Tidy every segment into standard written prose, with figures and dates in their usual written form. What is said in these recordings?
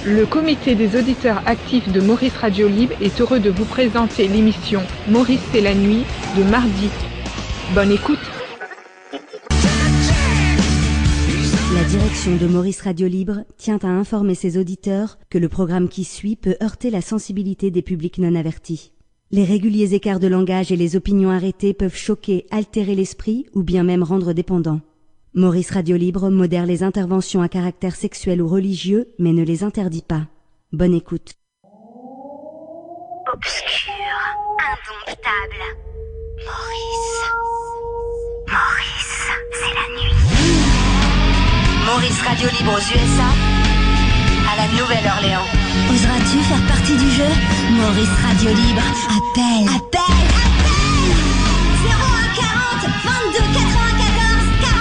Le comité des auditeurs actifs de Maurice Radio Libre est heureux de vous présenter l'émission Maurice c'est la nuit de mardi. Bonne écoute. La direction de Maurice Radio Libre tient à informer ses auditeurs que le programme qui suit peut heurter la sensibilité des publics non avertis. Les réguliers écarts de langage et les opinions arrêtées peuvent choquer, altérer l'esprit ou bien même rendre dépendant. Maurice Radio Libre modère les interventions à caractère sexuel ou religieux, mais ne les interdit pas. Bonne écoute. Obscur, indomptable. Maurice, c'est la nuit. Maurice Radio Libre aux USA, à la Nouvelle-Orléans. Oseras-tu faire partie du jeu? Maurice Radio Libre, appelle 0140 22 94 47.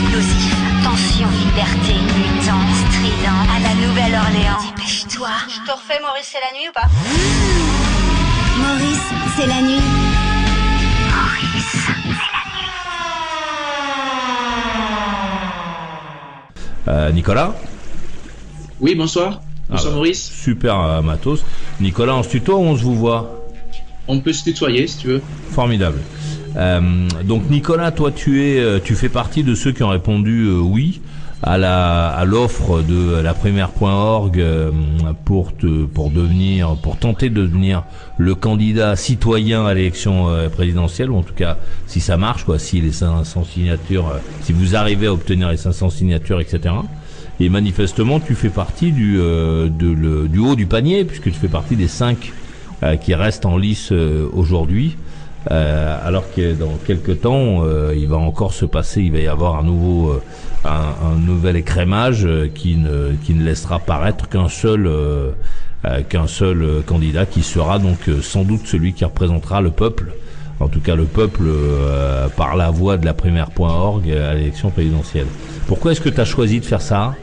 Explosif, tension, liberté, mutant, strident, à la Nouvelle-Orléans. Dépêche-toi. Je te refais Maurice c'est la nuit ou pas? Maurice c'est la nuit. Maurice c'est la nuit. Nicolas? Oui, bonsoir. Bonsoir Maurice. Super matos. Nicolas, on se tutoie ou on se vous voit? On peut se tutoyer si tu veux. Formidable. Donc Nicolas, toi tu fais partie de ceux qui ont répondu oui à l'offre de la première.org pour tenter de devenir le candidat citoyen à l'élection présidentielle, ou en tout cas si ça marche quoi, si les 500 signatures, si vous arrivez à obtenir les 500 signatures, etc. Et manifestement tu fais partie du haut du panier, puisque tu fais partie des 5 qui restent en lice aujourd'hui. Alors que dans quelques temps, il va encore se passer, il va y avoir un nouvel écrémage qui ne laissera paraître qu'un seul candidat, qui sera donc sans doute celui qui représentera le peuple, en tout cas le peuple par la voix de la première.org à l'élection présidentielle. Pourquoi est-ce que tu as choisi de faire ça?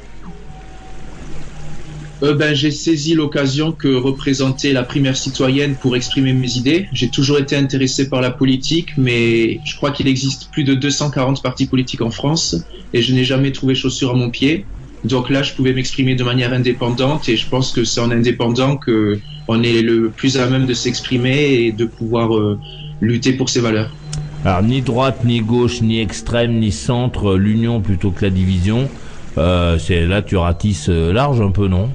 J'ai saisi l'occasion que représentait la primaire citoyenne pour exprimer mes idées. J'ai toujours été intéressé par la politique, mais je crois qu'il existe plus de 240 partis politiques en France et je n'ai jamais trouvé chaussure à mon pied. Donc là, je pouvais m'exprimer de manière indépendante et je pense que c'est en indépendant que on est le plus à même de s'exprimer et de pouvoir lutter pour ses valeurs. Alors, ni droite, ni gauche, ni extrême, ni centre, l'union plutôt que la division. C'est là tu ratisses large un peu, non?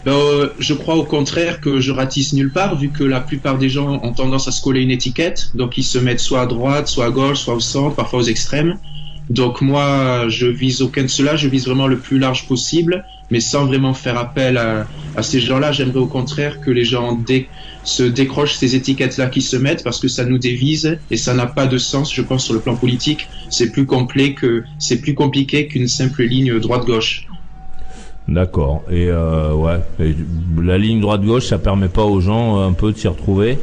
Je crois au contraire que je ratisse nulle part, vu que la plupart des gens ont tendance à se coller une étiquette, donc ils se mettent soit à droite, soit à gauche, soit au centre, parfois aux extrêmes. Donc moi, je vise aucun de cela, je vise vraiment le plus large possible, mais sans vraiment faire appel à ces gens-là. J'aimerais au contraire que les gens se décrochent ces étiquettes-là qui se mettent, parce que ça nous dévise et ça n'a pas de sens, je pense, sur le plan politique. C'est plus compliqué qu'une simple ligne droite-gauche. D'accord. Et la ligne droite-gauche, ça permet pas aux gens un peu de s'y retrouver?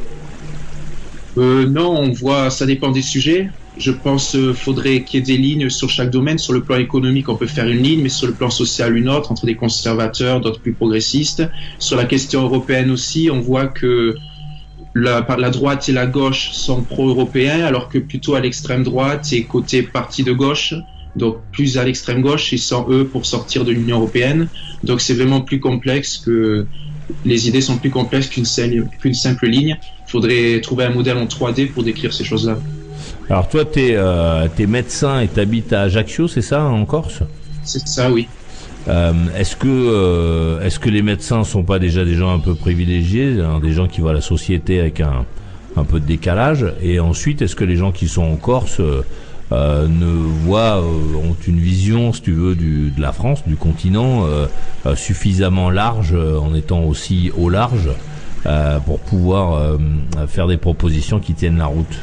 Non, on voit, ça dépend des sujets. Je pense faudrait qu'il y ait des lignes sur chaque domaine. Sur le plan économique, on peut faire une ligne, mais sur le plan social, une autre, entre des conservateurs, d'autres plus progressistes. Sur la question européenne aussi, on voit que la droite et la gauche sont pro-européens, alors que plutôt à l'extrême droite et côté parti de gauche, donc plus à l'extrême gauche, ils sont eux pour sortir de l'Union européenne. Donc c'est vraiment plus complexe les idées sont plus complexes qu'une simple ligne. Il faudrait trouver un modèle en 3D pour décrire ces choses-là. Alors toi, t'es médecin et t'habites à Ajaccio, c'est ça, en Corse? C'est ça, oui. Est-ce que les médecins sont pas déjà des gens un peu privilégiés, hein, des gens qui voient la société avec un peu de décalage? Et ensuite, est-ce que les gens qui sont en Corse ont une vision, si tu veux, de la France, du continent, suffisamment large, en étant aussi au large, pour pouvoir faire des propositions qui tiennent la route?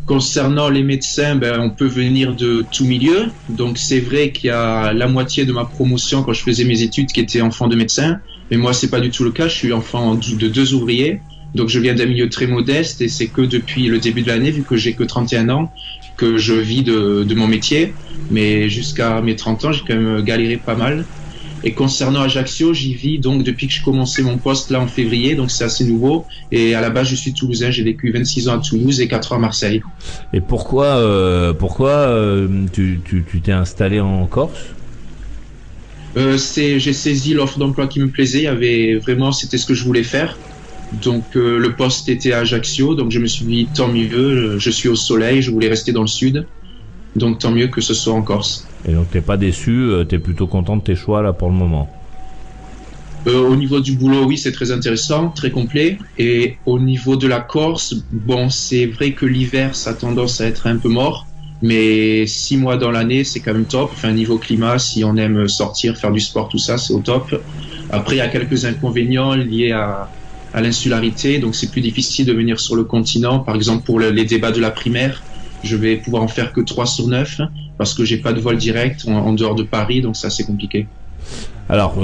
Concernant les médecins, on peut venir de tout milieu. Donc c'est vrai qu'il y a la moitié de ma promotion quand je faisais mes études qui était enfant de médecin. Mais moi, c'est pas du tout le cas. Je suis enfant de 2 ouvriers. Donc je viens d'un milieu très modeste et c'est que depuis le début de l'année, vu que j'ai que 31 ans, que je vis de mon métier. Mais jusqu'à mes 30 ans, j'ai quand même galéré pas mal. Et concernant Ajaccio, j'y vis donc depuis que j'ai commencé mon poste là en février, donc c'est assez nouveau. Et à la base, je suis toulousain, j'ai vécu 26 ans à Toulouse et 4 ans à Marseille. Et pourquoi tu t'es installé en Corse? J'ai saisi l'offre d'emploi qui me plaisait. Il y avait vraiment, c'était ce que je voulais faire. Donc le poste était à Ajaccio, donc je me suis dit tant mieux. Je suis au soleil, je voulais rester dans le sud, donc tant mieux que ce soit en Corse. Et donc t'es pas déçu, t'es plutôt content de tes choix là pour le moment? Au niveau du boulot, oui, c'est très intéressant, très complet. Et au niveau de la Corse, bon, c'est vrai que l'hiver, ça a tendance à être un peu mort. Mais 6 mois dans l'année, c'est quand même top. Enfin, niveau climat, si on aime sortir, faire du sport, tout ça, c'est au top. Après, il y a quelques inconvénients liés à l'insularité. Donc, c'est plus difficile de venir sur le continent. Par exemple, pour les débats de la primaire, je vais pouvoir en faire que 3 sur 9 parce que j'ai pas de vol direct en dehors de Paris. Donc, c'est assez compliqué. Alors,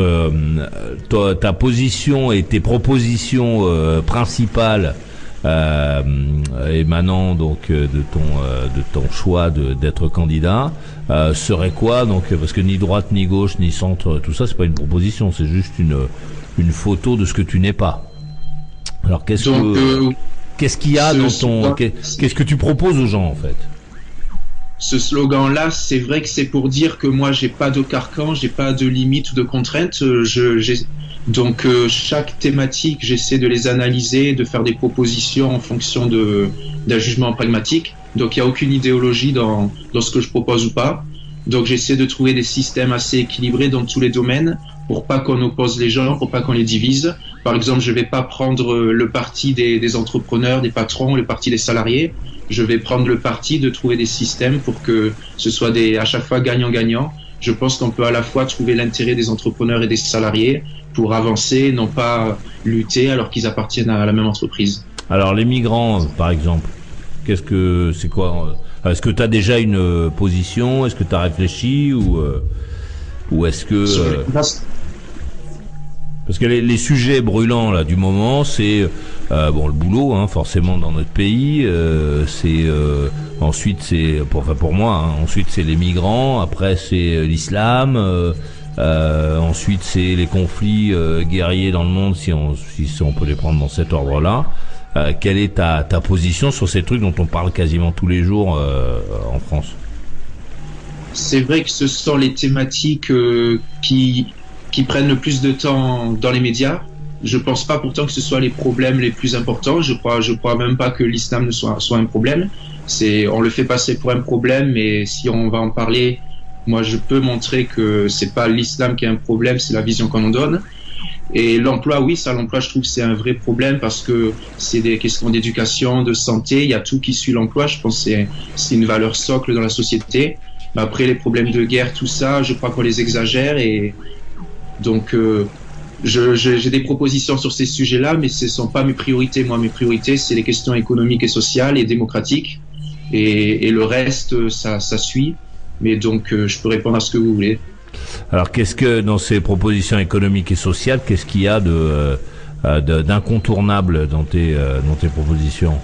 ta position et tes propositions principales émanant donc de ton choix d'être candidat serait quoi? Donc parce que ni droite ni gauche ni centre, tout ça c'est pas une proposition, c'est juste une photo de ce que tu n'es pas. Alors qu'est-ce qu'il y a dans ton qu'est-ce que tu proposes aux gens en fait? Ce slogan-là, c'est vrai que c'est pour dire que moi, j'ai pas de carcan, j'ai pas de limite ou de contrainte. Donc, chaque thématique, j'essaie de les analyser, de faire des propositions en fonction d'un jugement pragmatique. Donc, il n'y a aucune idéologie dans ce que je propose ou pas. Donc, j'essaie de trouver des systèmes assez équilibrés dans tous les domaines pour pas qu'on oppose les gens, pour pas qu'on les divise. Par exemple, je vais pas prendre le parti des entrepreneurs, des patrons, le parti des salariés. Je vais prendre le parti de trouver des systèmes pour que ce soit à chaque fois gagnant-gagnant. Je pense qu'on peut à la fois trouver l'intérêt des entrepreneurs et des salariés pour avancer, non pas lutter alors qu'ils appartiennent à la même entreprise. Alors les migrants, par exemple, c'est quoi? Est-ce que tu as déjà une position? Est-ce que tu as réfléchi ou est-ce que parce que les sujets brûlants là du moment, c'est le boulot, hein, forcément dans notre pays. Ensuite c'est pour moi. Hein, ensuite c'est les migrants. Après c'est l'islam. Ensuite c'est les conflits guerriers dans le monde, si on peut les prendre dans cet ordre-là. Quelle est ta position sur ces trucs dont on parle quasiment tous les jours en France? C'est vrai que ce sont les thématiques qui prennent le plus de temps dans les médias. Je pense pas pourtant que ce soit les problèmes les plus importants. Je crois même pas que l'islam ne soit un problème. On le fait passer pour un problème, mais si on va en parler, moi je peux montrer que c'est pas l'islam qui est un problème, c'est la vision qu'on en donne. Et l'emploi, oui, l'emploi, je trouve que c'est un vrai problème parce que c'est des questions d'éducation, de santé, il y a tout qui suit l'emploi. Je pense que c'est une valeur socle dans la société. Mais après, les problèmes de guerre, tout ça, je crois qu'on les exagère et donc, j'ai des propositions sur ces sujets-là, mais ce ne sont pas mes priorités. Moi, mes priorités, c'est les questions économiques et sociales et démocratiques. Et le reste, ça suit. Mais donc, je peux répondre à ce que vous voulez. Alors, qu'est-ce que, dans ces propositions économiques et sociales, qu'est-ce qu'il y a d'incontournable dans tes propositions?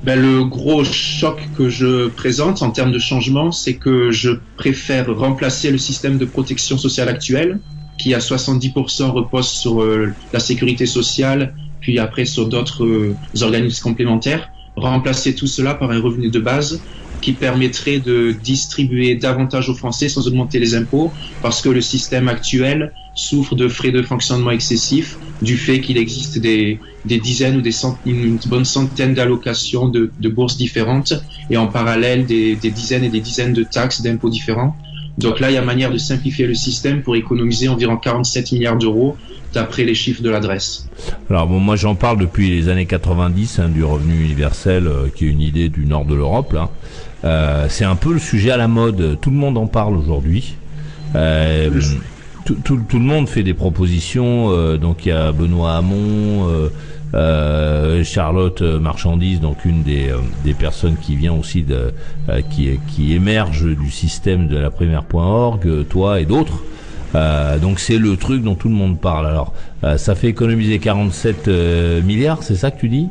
Le gros choc que je présente en termes de changement, c'est que je préfère remplacer le système de protection sociale actuel, qui à 70% repose sur la sécurité sociale, puis après sur d'autres organismes complémentaires, remplacer tout cela par un revenu de base qui permettrait de distribuer davantage aux Français sans augmenter les impôts, parce que le système actuel souffre de frais de fonctionnement excessifs, du fait qu'il existe des dizaines ou une bonne centaine d'allocations de bourses différentes et en parallèle des dizaines et des dizaines de taxes, d'impôts différents. Donc là, il y a manière de simplifier le système pour économiser environ 47 milliards d'euros d'après les chiffres de l'adresse. Alors bon, moi j'en parle depuis les années 90 du revenu universel qui est une idée du nord de l'Europe là. C'est un peu le sujet à la mode, tout le monde en parle aujourd'hui. Tout le monde fait des propositions, donc il y a Benoît Hamon, Charlotte Marchandise, donc une des personnes qui vient aussi qui émerge du système de la primaire.org, toi et d'autres. Donc c'est le truc dont tout le monde parle. Alors ça fait économiser 47 milliards, c'est ça que tu dis?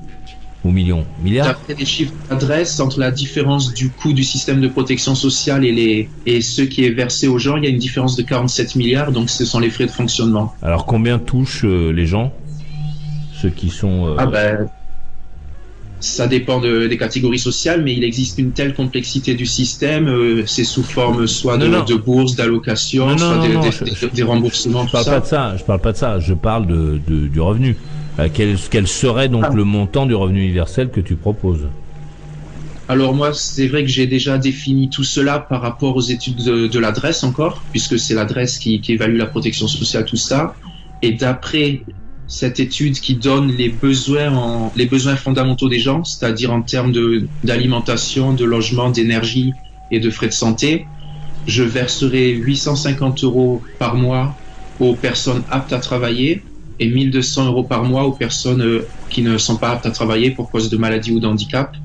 Ou millions? Milliards? D'après des chiffres d'adresse, entre la différence du coût du système de protection sociale et ce qui est versé aux gens, il y a une différence de 47 milliards, donc ce sont les frais de fonctionnement. Alors combien touchent les gens? Ceux qui sont... ça dépend des catégories sociales, mais il existe une telle complexité du système, c'est sous forme soit de bourses, d'allocations, soit des remboursements, je parle pas de ça. Je parle du revenu. Quel serait donc le montant du revenu universel que tu proposes? Alors moi, c'est vrai que j'ai déjà défini tout cela par rapport aux études de l'adresse encore, puisque c'est l'adresse qui évalue la protection sociale, tout ça. Et d'après cette étude qui donne les besoins fondamentaux des gens, c'est-à-dire en termes d'alimentation, de logement, d'énergie et de frais de santé, je verserai 850 € par mois aux personnes aptes à travailler et 1200 € par mois aux personnes qui ne sont pas aptes à travailler pour cause de maladie ou d'handicap.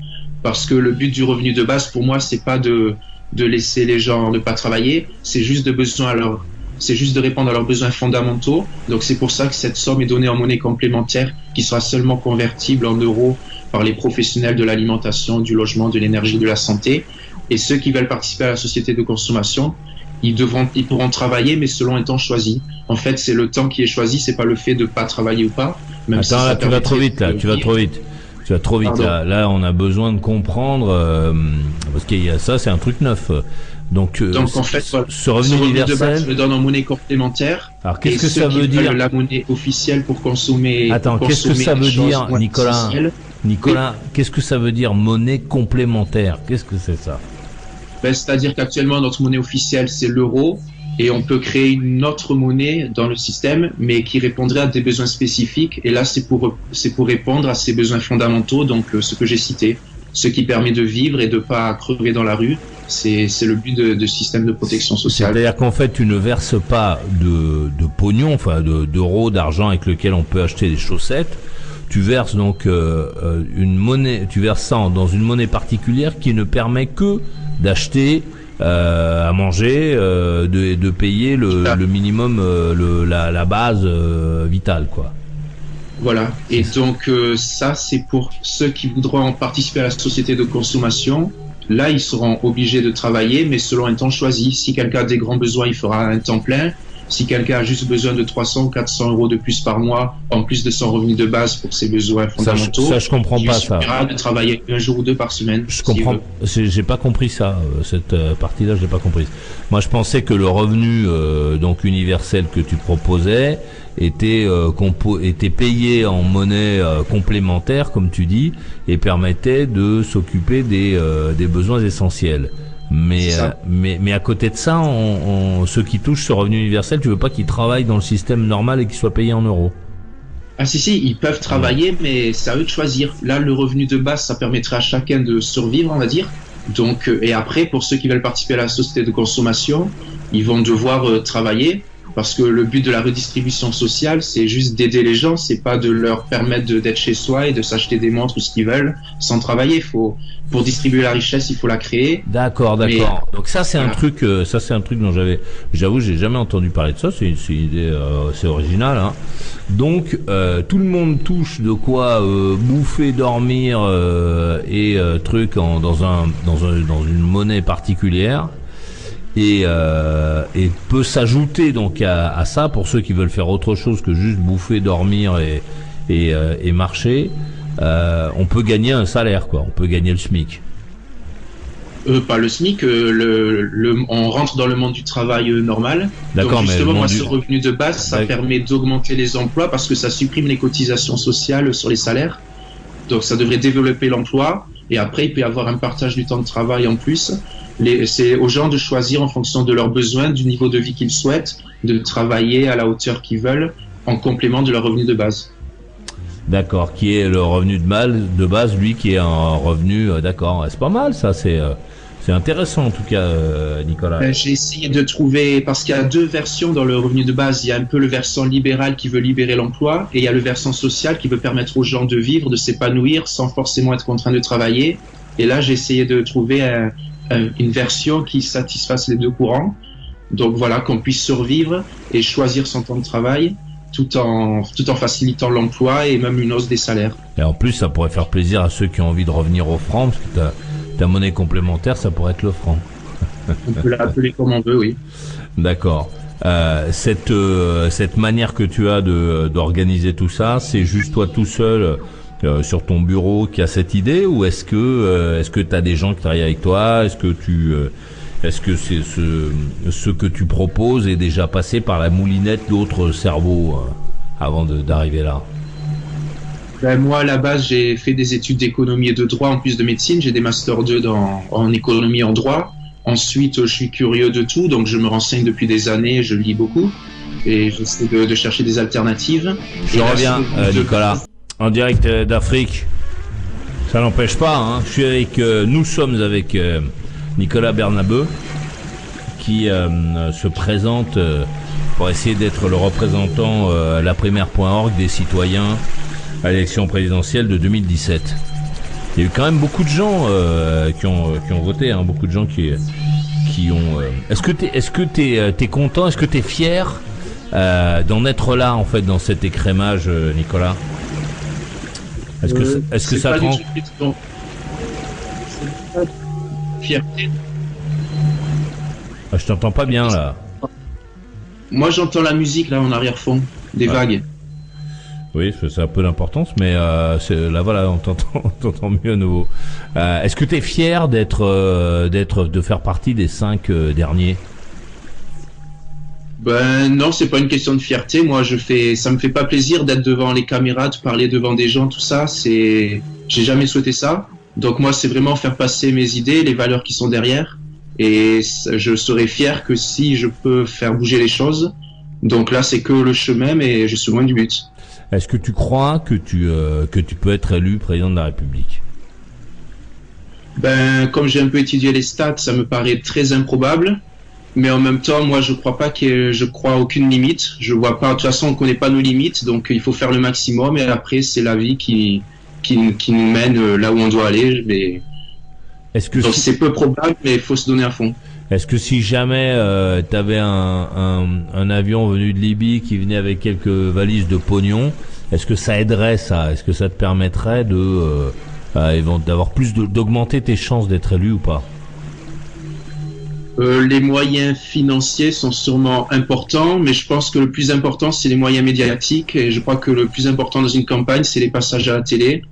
Parce que le but du revenu de base, pour moi, c'est pas de laisser les gens ne pas travailler, c'est juste de répondre à leurs besoins fondamentaux. Donc c'est pour ça que cette somme est donnée en monnaie complémentaire qui sera seulement convertible en euros par les professionnels de l'alimentation, du logement, de l'énergie, de la santé. Et ceux qui veulent participer à la société de consommation, ils pourront travailler, mais selon un temps choisi. En fait, c'est le temps qui est choisi, c'est pas le fait de pas travailler ou pas. Même Attends, là, tu vas trop vite, là, tu vas trop vite. Là, on a besoin de comprendre, parce qu'il y a ça, c'est un truc neuf. Donc en fait, ce revenu universel, de base, je le donne en monnaie complémentaire. Alors qu'est-ce que ça veut dire la monnaie officielle pour consommer? Attends, qu'est-ce que ça veut dire, Nicolas, qu'est-ce que ça veut dire monnaie complémentaire? Qu'est-ce que c'est ça? C'est-à-dire qu'actuellement notre monnaie officielle c'est l'euro et on peut créer une autre monnaie dans le système, mais qui répondrait à des besoins spécifiques. Et là, c'est pour répondre à ces besoins fondamentaux, donc ce que j'ai cité, ce qui permet de vivre et de pas crever dans la rue. C'est le but de système de protection sociale. C'est-à-dire qu'en fait, tu ne verses pas de pognon, enfin d'euros, d'argent avec lequel on peut acheter des chaussettes. Tu verses donc une monnaie, tu verses ça dans une monnaie particulière qui ne permet que d'acheter à manger, de payer le minimum, la base vitale, quoi. Voilà. Et donc ça, c'est pour ceux qui voudront participer à la société de consommation. Là, ils seront obligés de travailler, mais selon un temps choisi. Si quelqu'un a des grands besoins, il fera un temps plein. Si quelqu'un a juste besoin de 300 ou 400 € de plus par mois, en plus de son revenu de base pour ses besoins fondamentaux, ça je comprends pas ça. Il suffira de travailler un jour ou deux par semaine. Je comprends. J'ai pas compris ça. Cette partie-là, je l'ai pas comprise. Moi, je pensais que le revenu donc universel que tu proposais était payé en monnaie complémentaire, comme tu dis, et permettait de s'occuper des besoins essentiels. Mais à côté de ça, ceux qui touchent ce revenu universel, tu veux pas qu'ils travaillent dans le système normal et qu'ils soient payés en euros? Ah si, ils peuvent travailler, mais c'est à eux de choisir. Là, le revenu de base, ça permettrait à chacun de survivre, on va dire. Donc, et après, pour ceux qui veulent participer à la société de consommation, ils vont devoir travailler. Parce que le but de la redistribution sociale, c'est juste d'aider les gens, c'est pas de leur permettre d'être chez soi et de s'acheter des montres ou ce qu'ils veulent sans travailler. Pour distribuer la richesse, il faut la créer. D'accord. Donc ça, c'est un truc dont j'avoue, j'ai jamais entendu parler de ça. C'est une idée, c'est original, hein. Donc, tout le monde touche de quoi bouffer, dormir et trucs dans une monnaie particulière. Et peut s'ajouter donc à ça pour ceux qui veulent faire autre chose que juste bouffer, dormir et marcher. On peut gagner un salaire, quoi. On peut gagner le SMIC. Pas le SMIC. On rentre dans le monde du travail normal. D'accord, donc justement, mais ce revenu de base, ça permet d'augmenter les emplois parce que ça supprime les cotisations sociales sur les salaires. Donc ça devrait développer l'emploi. Et après, il peut y avoir un partage du temps de travail en plus. C'est aux gens de choisir en fonction de leurs besoins, du niveau de vie qu'ils souhaitent, de travailler à la hauteur qu'ils veulent, en complément de leur revenu de base. D'accord, qui est le revenu de base, lui qui est un revenu, d'accord, c'est pas mal ça, c'est intéressant en tout cas, Nicolas. J'ai essayé de trouver, parce qu'il y a deux versions dans le revenu de base, il y a un peu le versant libéral qui veut libérer l'emploi, et il y a le versant social qui veut permettre aux gens de vivre, de s'épanouir sans forcément être contraint de travailler. Et là, j'ai essayé de trouver une version qui satisfasse les deux courants. Donc voilà, qu'on puisse survivre et choisir son temps de travail tout en facilitant l'emploi et même une hausse des salaires. Et en plus, ça pourrait faire plaisir à ceux qui ont envie de revenir au franc, parce que ta monnaie complémentaire, ça pourrait être le franc. On peut l'appeler comme on veut, oui. D'accord. Cette manière que tu as d'organiser tout ça, c'est juste toi tout seul. sur ton bureau qui a cette idée, ou est-ce que t'as des gens qui travaillent avec toi? Est-ce que c'est ce que tu proposes est déjà passé par la moulinette d'autres cerveaux avant d'arriver là? Ben, moi, à la base, j'ai fait des études d'économie et de droit en plus de médecine. J'ai des Master 2 en économie et en droit. Ensuite, je suis curieux de tout, donc je me renseigne depuis des années, je lis beaucoup et j'essaie de chercher des alternatives. Je reviens, Nicolas, en direct d'Afrique. Ça n'empêche pas, hein. Nous sommes avec Nicolas Bernabeu qui se présente pour essayer d'être le représentant laprimaire.org des citoyens à l'élection présidentielle de 2017. Il y a eu quand même beaucoup de gens qui ont voté, hein, beaucoup de gens qui ont. Est-ce que t'es content? Est-ce que t'es fier d'en être là en fait dans cet écrémage, Nicolas? Est-ce que ça te rend fierté? Je t'entends pas bien là. Moi, j'entends la musique là en arrière-fond, des vagues. Oui, ça a peu d'importance, mais là voilà, on t'entend mieux à nouveau. Est-ce que t'es fier de faire partie des 5 derniers? Ben non, c'est pas une question de fierté. Moi, ça me fait pas plaisir d'être devant les caméras, de parler devant des gens, tout ça. J'ai jamais souhaité ça. Donc moi, c'est vraiment faire passer mes idées, les valeurs qui sont derrière. Et je serai fier que si je peux faire bouger les choses. Donc là, c'est que le chemin, mais je suis loin du but. Est-ce que tu crois que tu peux être élu président de la République? Ben, comme j'ai un peu étudié les stats, ça me paraît très improbable. Mais en même temps, moi, je crois aucune limite. Je vois pas, de toute façon, on connaît pas nos limites, donc il faut faire le maximum. Et après, c'est la vie qui nous mène là où on doit aller. Donc c'est peu probable, mais il faut se donner à fond. Est-ce que si jamais t'avais un avion venu de Libye qui venait avec quelques valises de pognon, est-ce que ça aiderait ça? Est-ce que ça te permettrait d'avoir d'augmenter tes chances d'être élu ou pas? Les moyens financiers sont sûrement importants, mais je pense que le plus important, c'est les moyens médiatiques. Et je crois que le plus important dans une campagne, c'est les passages à la télé.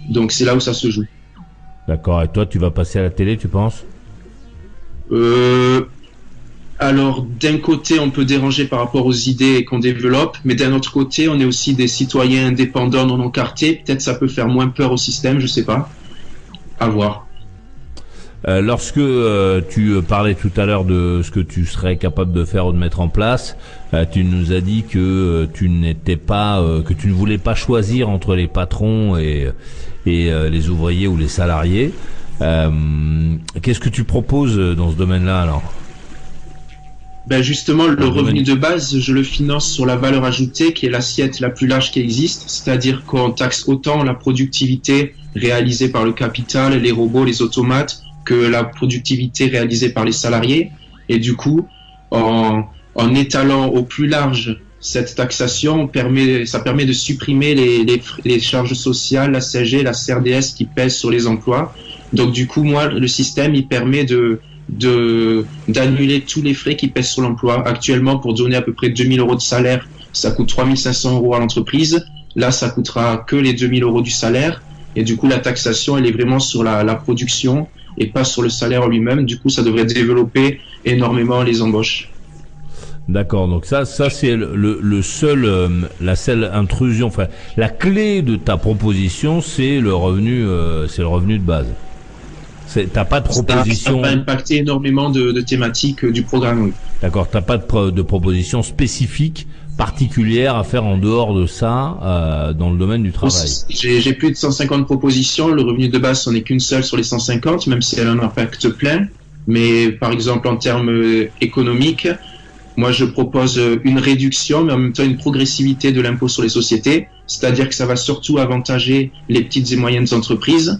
Donc c'est là où ça se joue. D'accord. Et toi, tu vas passer à la télé, tu penses? Alors, d'un côté, on peut déranger par rapport aux idées qu'on développe, mais d'un autre côté, on est aussi des citoyens indépendants non encartés. Peut-être ça peut faire moins peur au système, je sais pas. À voir. Lorsque tu parlais tout à l'heure de ce que tu serais capable de faire ou de mettre en place, tu nous as dit que tu ne voulais pas choisir entre les patrons et les ouvriers ou les salariés. Qu'est-ce que tu proposes dans ce domaine-là alors? Ben justement, le revenu de base, je le finance sur la valeur ajoutée, qui est l'assiette la plus large qui existe, c'est-à-dire qu'on taxe autant la productivité réalisée par le capital, les robots, les automates, que la productivité réalisée par les salariés. Et du coup, en étalant au plus large cette taxation, ça permet de supprimer les charges sociales, la CSG, la CRDS qui pèsent sur les emplois. Donc du coup, moi, le système, il permet d'annuler tous les frais qui pèsent sur l'emploi. Actuellement, pour donner à peu près 2000 € de salaire, ça coûte 3500 € à l'entreprise. Là, ça coûtera que les 2000 € du salaire. Et du coup, la taxation, elle est vraiment sur la production et pas sur le salaire lui-même. Du coup, ça devrait développer énormément les embauches. D'accord, donc ça c'est la seule intrusion. Enfin, la clé de ta proposition, c'est le revenu de base. T'as pas de proposition. Ça va impacter énormément de thématiques du programme. Oui. D'accord, t'as pas de proposition spécifique, particulière à faire en dehors de ça dans le domaine du travail. J'ai plus de 150 propositions. Le revenu de base, c'en est qu'une seule sur les 150, même si elle a un impact plein. Mais par exemple, en termes économiques, moi, je propose une réduction, mais en même temps une progressivité de l'impôt sur les sociétés. C'est-à-dire que ça va surtout avantager les petites et moyennes entreprises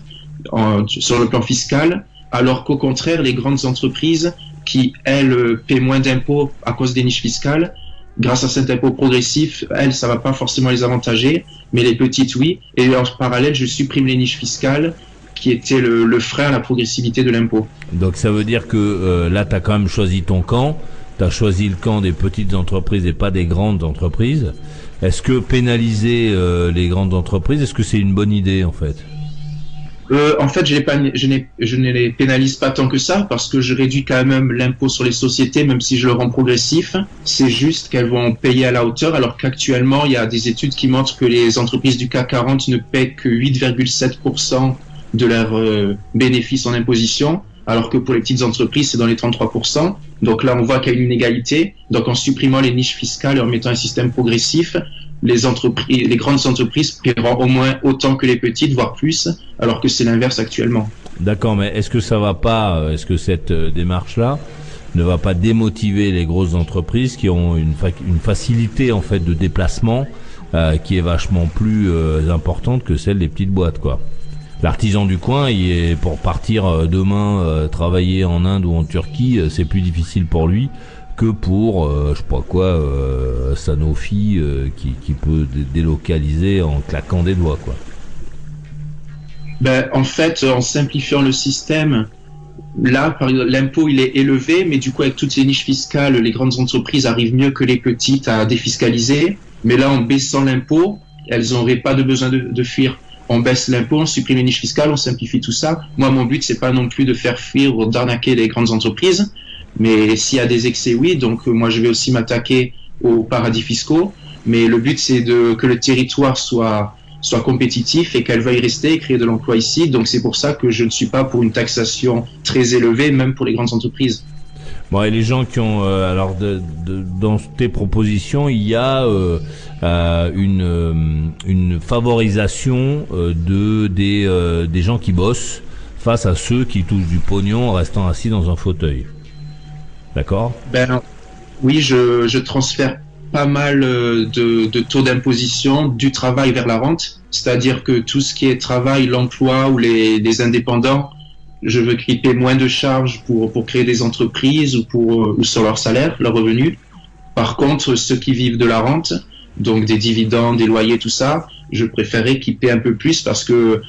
sur le plan fiscal, alors qu'au contraire, les grandes entreprises qui, elles, paient moins d'impôts à cause des niches fiscales, grâce à cet impôt progressif, elles, ça va pas forcément les avantager, mais les petites, oui. Et en parallèle, je supprime les niches fiscales qui étaient le frein à la progressivité de l'impôt. Donc ça veut dire que là, tu as quand même choisi ton camp. Tu as choisi le camp des petites entreprises et pas des grandes entreprises. Est-ce que pénaliser les grandes entreprises, est-ce que c'est une bonne idée en fait? En fait, je ne les pénalise pas tant que ça parce que je réduis quand même l'impôt sur les sociétés, même si je le rends progressif. C'est juste qu'elles vont payer à la hauteur, alors qu'actuellement, il y a des études qui montrent que les entreprises du CAC 40 ne paient que 8,7% de leurs bénéfices en imposition, alors que pour les petites entreprises, c'est dans les 33%. Donc là, on voit qu'il y a une inégalité. Donc en supprimant les niches fiscales et en mettant un système progressif, les grandes entreprises paieront au moins autant que les petites, voire plus, alors que c'est l'inverse actuellement. D'accord, mais est-ce que ça va pas, est-ce que cette démarche-là ne va pas démotiver les grosses entreprises qui ont une facilité en fait de déplacement qui est vachement plus importante que celle des petites boîtes, quoi. L'artisan du coin, il est pour partir demain travailler en Inde ou en Turquie, c'est plus difficile pour lui que pour je sais pas quoi Sanofi qui peut délocaliser en claquant des doigts, quoi. En fait, en simplifiant le système, là, l'impôt il est élevé, mais du coup avec toutes ces niches fiscales, les grandes entreprises arrivent mieux que les petites à défiscaliser. Mais là, en baissant l'impôt, elles n'auraient pas de besoin de fuir. On baisse l'impôt, on supprime les niches fiscales, on simplifie tout ça. Moi, mon but, c'est pas non plus de faire fuir ou d'arnaquer les grandes entreprises. Mais s'il y a des excès, oui. Donc, moi, je vais aussi m'attaquer aux paradis fiscaux. Mais le but, c'est que le territoire soit compétitif et qu'elle veuille rester et créer de l'emploi ici. Donc, c'est pour ça que je ne suis pas pour une taxation très élevée, même pour les grandes entreprises. Bon, et les gens qui ont alors dans tes propositions, il y a une favorisation des gens qui bossent face à ceux qui touchent du pognon en restant assis dans un fauteuil. D'accord? Oui, je transfère pas mal de taux d'imposition du travail vers la rente, c'est-à-dire que tout ce qui est travail, l'emploi ou les indépendants, je veux qu'ils paient moins de charges pour créer des entreprises ou sur leur salaire, leurs revenus. Par contre, ceux qui vivent de la rente, donc des dividendes, des loyers, tout ça, je préférerais qu'ils paient un peu plus parce que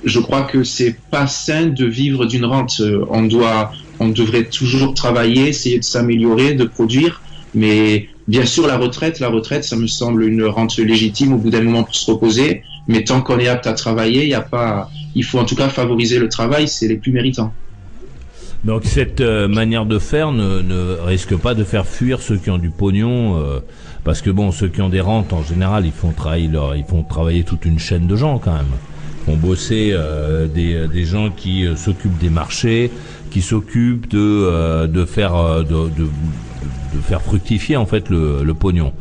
je crois que c'est pas sain de vivre d'une rente. On devrait toujours travailler, essayer de s'améliorer, de produire. Mais bien sûr, la retraite, ça me semble une rente légitime au bout d'un moment pour se reposer. Mais tant qu'on est apte à travailler, il faut en tout cas favoriser le travail, c'est les plus méritants. Donc cette manière de faire ne risque pas de faire fuir ceux qui ont du pognon, parce que bon, ceux qui ont des rentes en général, ils font travailler toute une chaîne de gens quand même. Ils font bosser des gens qui s'occupent des marchés, qui s'occupent de faire fructifier en fait le pognon.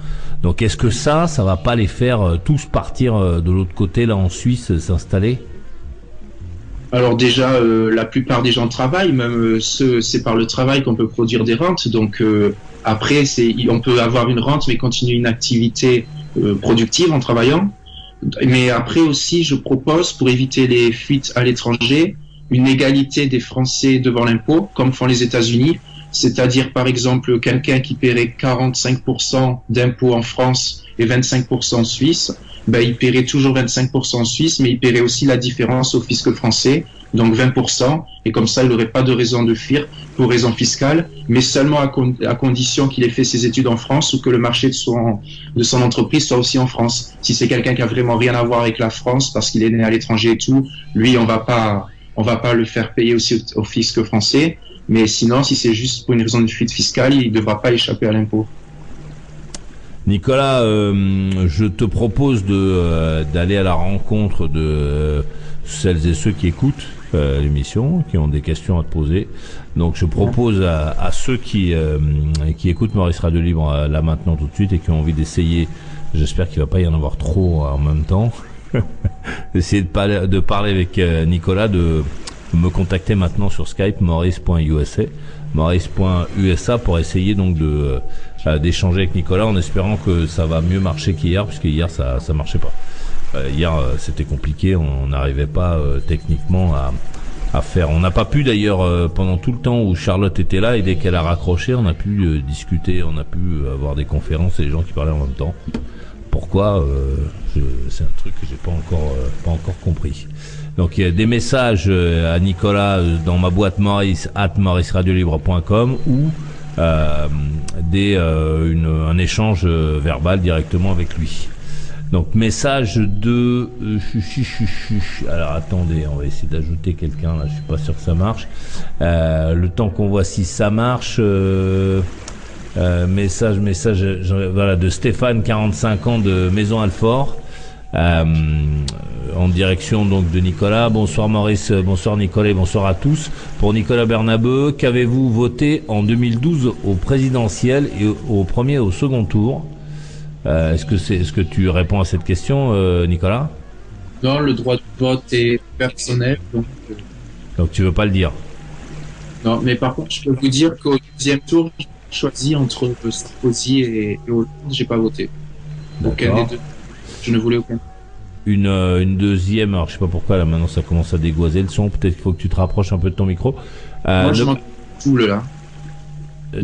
Donc est-ce que ça va pas les faire tous partir de l'autre côté là en Suisse s'installer? Alors déjà, la plupart des gens travaillent, même c'est par le travail qu'on peut produire des rentes. Donc après, on peut avoir une rente mais continuer une activité productive en travaillant. Mais après aussi, je propose, pour éviter les fuites à l'étranger, une égalité des Français devant l'impôt, comme font les États-Unis. C'est-à-dire, par exemple, quelqu'un qui paierait 45% d'impôts en France et 25% en Suisse, il paierait toujours 25% en Suisse, mais il paierait aussi la différence au fisc français, donc 20%, et comme ça, il n'aurait pas de raison de fuir pour raison fiscale, mais seulement à condition qu'il ait fait ses études en France ou que le marché de son entreprise soit aussi en France. Si c'est quelqu'un qui a vraiment rien à voir avec la France, parce qu'il est né à l'étranger et tout, lui, on va pas le faire payer aussi au fisc français. Mais sinon, si c'est juste pour une raison de fuite fiscale, il ne devra pas échapper à l'impôt. Nicolas, je te propose d'aller à la rencontre de celles et ceux qui écoutent l'émission, qui ont des questions à te poser. Donc je propose à ceux qui écoutent Maurice Radio Libre là maintenant tout de suite et qui ont envie d'essayer, j'espère qu'il ne va pas y en avoir trop en même temps, d'essayer de parler avec Nicolas, de me contacter maintenant sur Skype, maurice.usa pour essayer donc d'échanger avec Nicolas en espérant que ça va mieux marcher qu'hier, puisque hier ça marchait pas. Hier c'était compliqué, on n'arrivait pas techniquement à faire. On n'a pas pu d'ailleurs pendant tout le temps où Charlotte était là, et dès qu'elle a raccroché, on a pu discuter, on a pu avoir des conférences et des gens qui parlaient en même temps. Pourquoi c'est un truc que j'ai pas encore compris. Donc il y a des messages à Nicolas dans ma boîte maurice@mauriceradiolibre.com ou un échange verbal directement avec lui. Donc message de alors attendez, on va essayer d'ajouter quelqu'un là, je suis pas sûr que ça marche. Le temps qu'on voit si ça marche. Message voilà, de Stéphane, 45 ans, de Maison Alfort, en direction donc de Nicolas. Bonsoir Maurice, bonsoir Nicolas, bonsoir à tous. Pour Nicolas Bernabeu, qu'avez-vous voté en 2012 au présidentiel et au premier et au second tour? Est-ce que tu réponds à cette question, Nicolas? Non, le droit de vote est personnel, donc tu veux pas le dire? Non, mais par contre, je peux vous dire qu'au deuxième tour, j'ai choisi entre Sarkozy et Hollande, j'ai pas voté. Aucun des deux. Je ne voulais aucun. Une deuxième, alors je sais pas pourquoi là maintenant ça commence à dégoiser le son, peut-être qu'il faut que tu te rapproches un peu de ton micro. Moi je m'entends double là.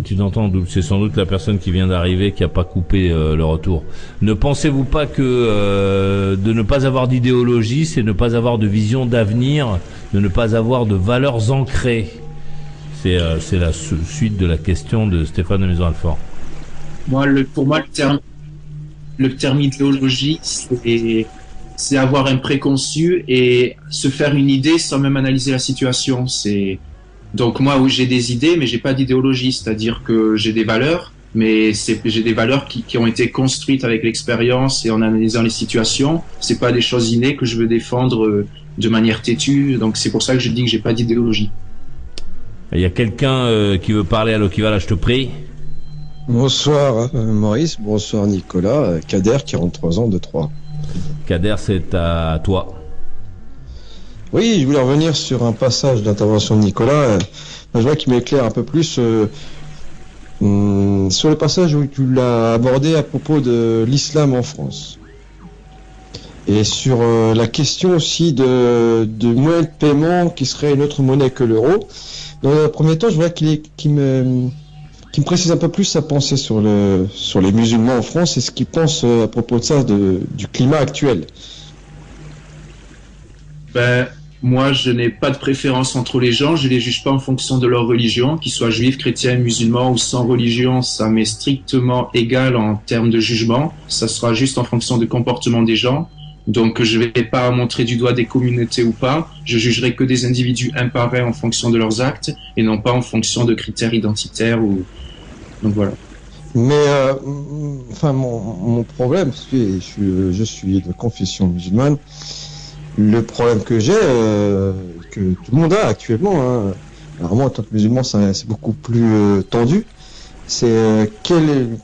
Tu t'entends double, c'est sans doute la personne qui vient d'arriver qui a pas coupé le retour. Ne pensez-vous pas que de ne pas avoir d'idéologie, c'est ne pas avoir de vision d'avenir, de ne pas avoir de valeurs ancrées? C'est la suite de la question de Stéphane de Maison Alfort. Pour moi, le terme idéologie, c'est avoir un préconçu et se faire une idée sans même analyser la situation. Donc moi, où j'ai des idées, mais j'ai pas d'idéologie, c'est-à-dire que j'ai des valeurs, mais j'ai des valeurs qui ont été construites avec l'expérience et en analysant les situations. C'est pas des choses innées que je veux défendre de manière têtue. Donc c'est pour ça que je dis que j'ai pas d'idéologie. Il y a quelqu'un qui veut parler. Allô, qui va là, je te prie. Bonsoir Maurice, bonsoir Nicolas, Kader, 43 ans, de Troyes. Kader, c'est à toi. Oui, je voulais revenir sur un passage d'intervention de Nicolas. Je vois qu'il m'éclaire un peu plus sur le passage où tu l'as abordé à propos de l'islam en France. Et sur la question aussi de moyen de paiement qui serait une autre monnaie que l'euro. Dans un premier temps, je voudrais qu'il me précise un peu plus sa pensée sur les musulmans en France et ce qu'il pense à propos de ça, du climat actuel. Moi, je n'ai pas de préférence entre les gens, je les juge pas en fonction de leur religion, qu'ils soient juifs, chrétiens, musulmans ou sans religion, ça m'est strictement égal en termes de jugement, ça sera juste en fonction du comportement des gens. Donc je vais pas montrer du doigt des communautés ou pas, je jugerai que des individus un par un en fonction de leurs actes et non pas en fonction de critères identitaires donc voilà. Mais mon problème, parce que je suis de confession musulmane, le problème que j'ai, que tout le monde a actuellement, alors moi en tant que musulman c'est beaucoup plus tendu, c'est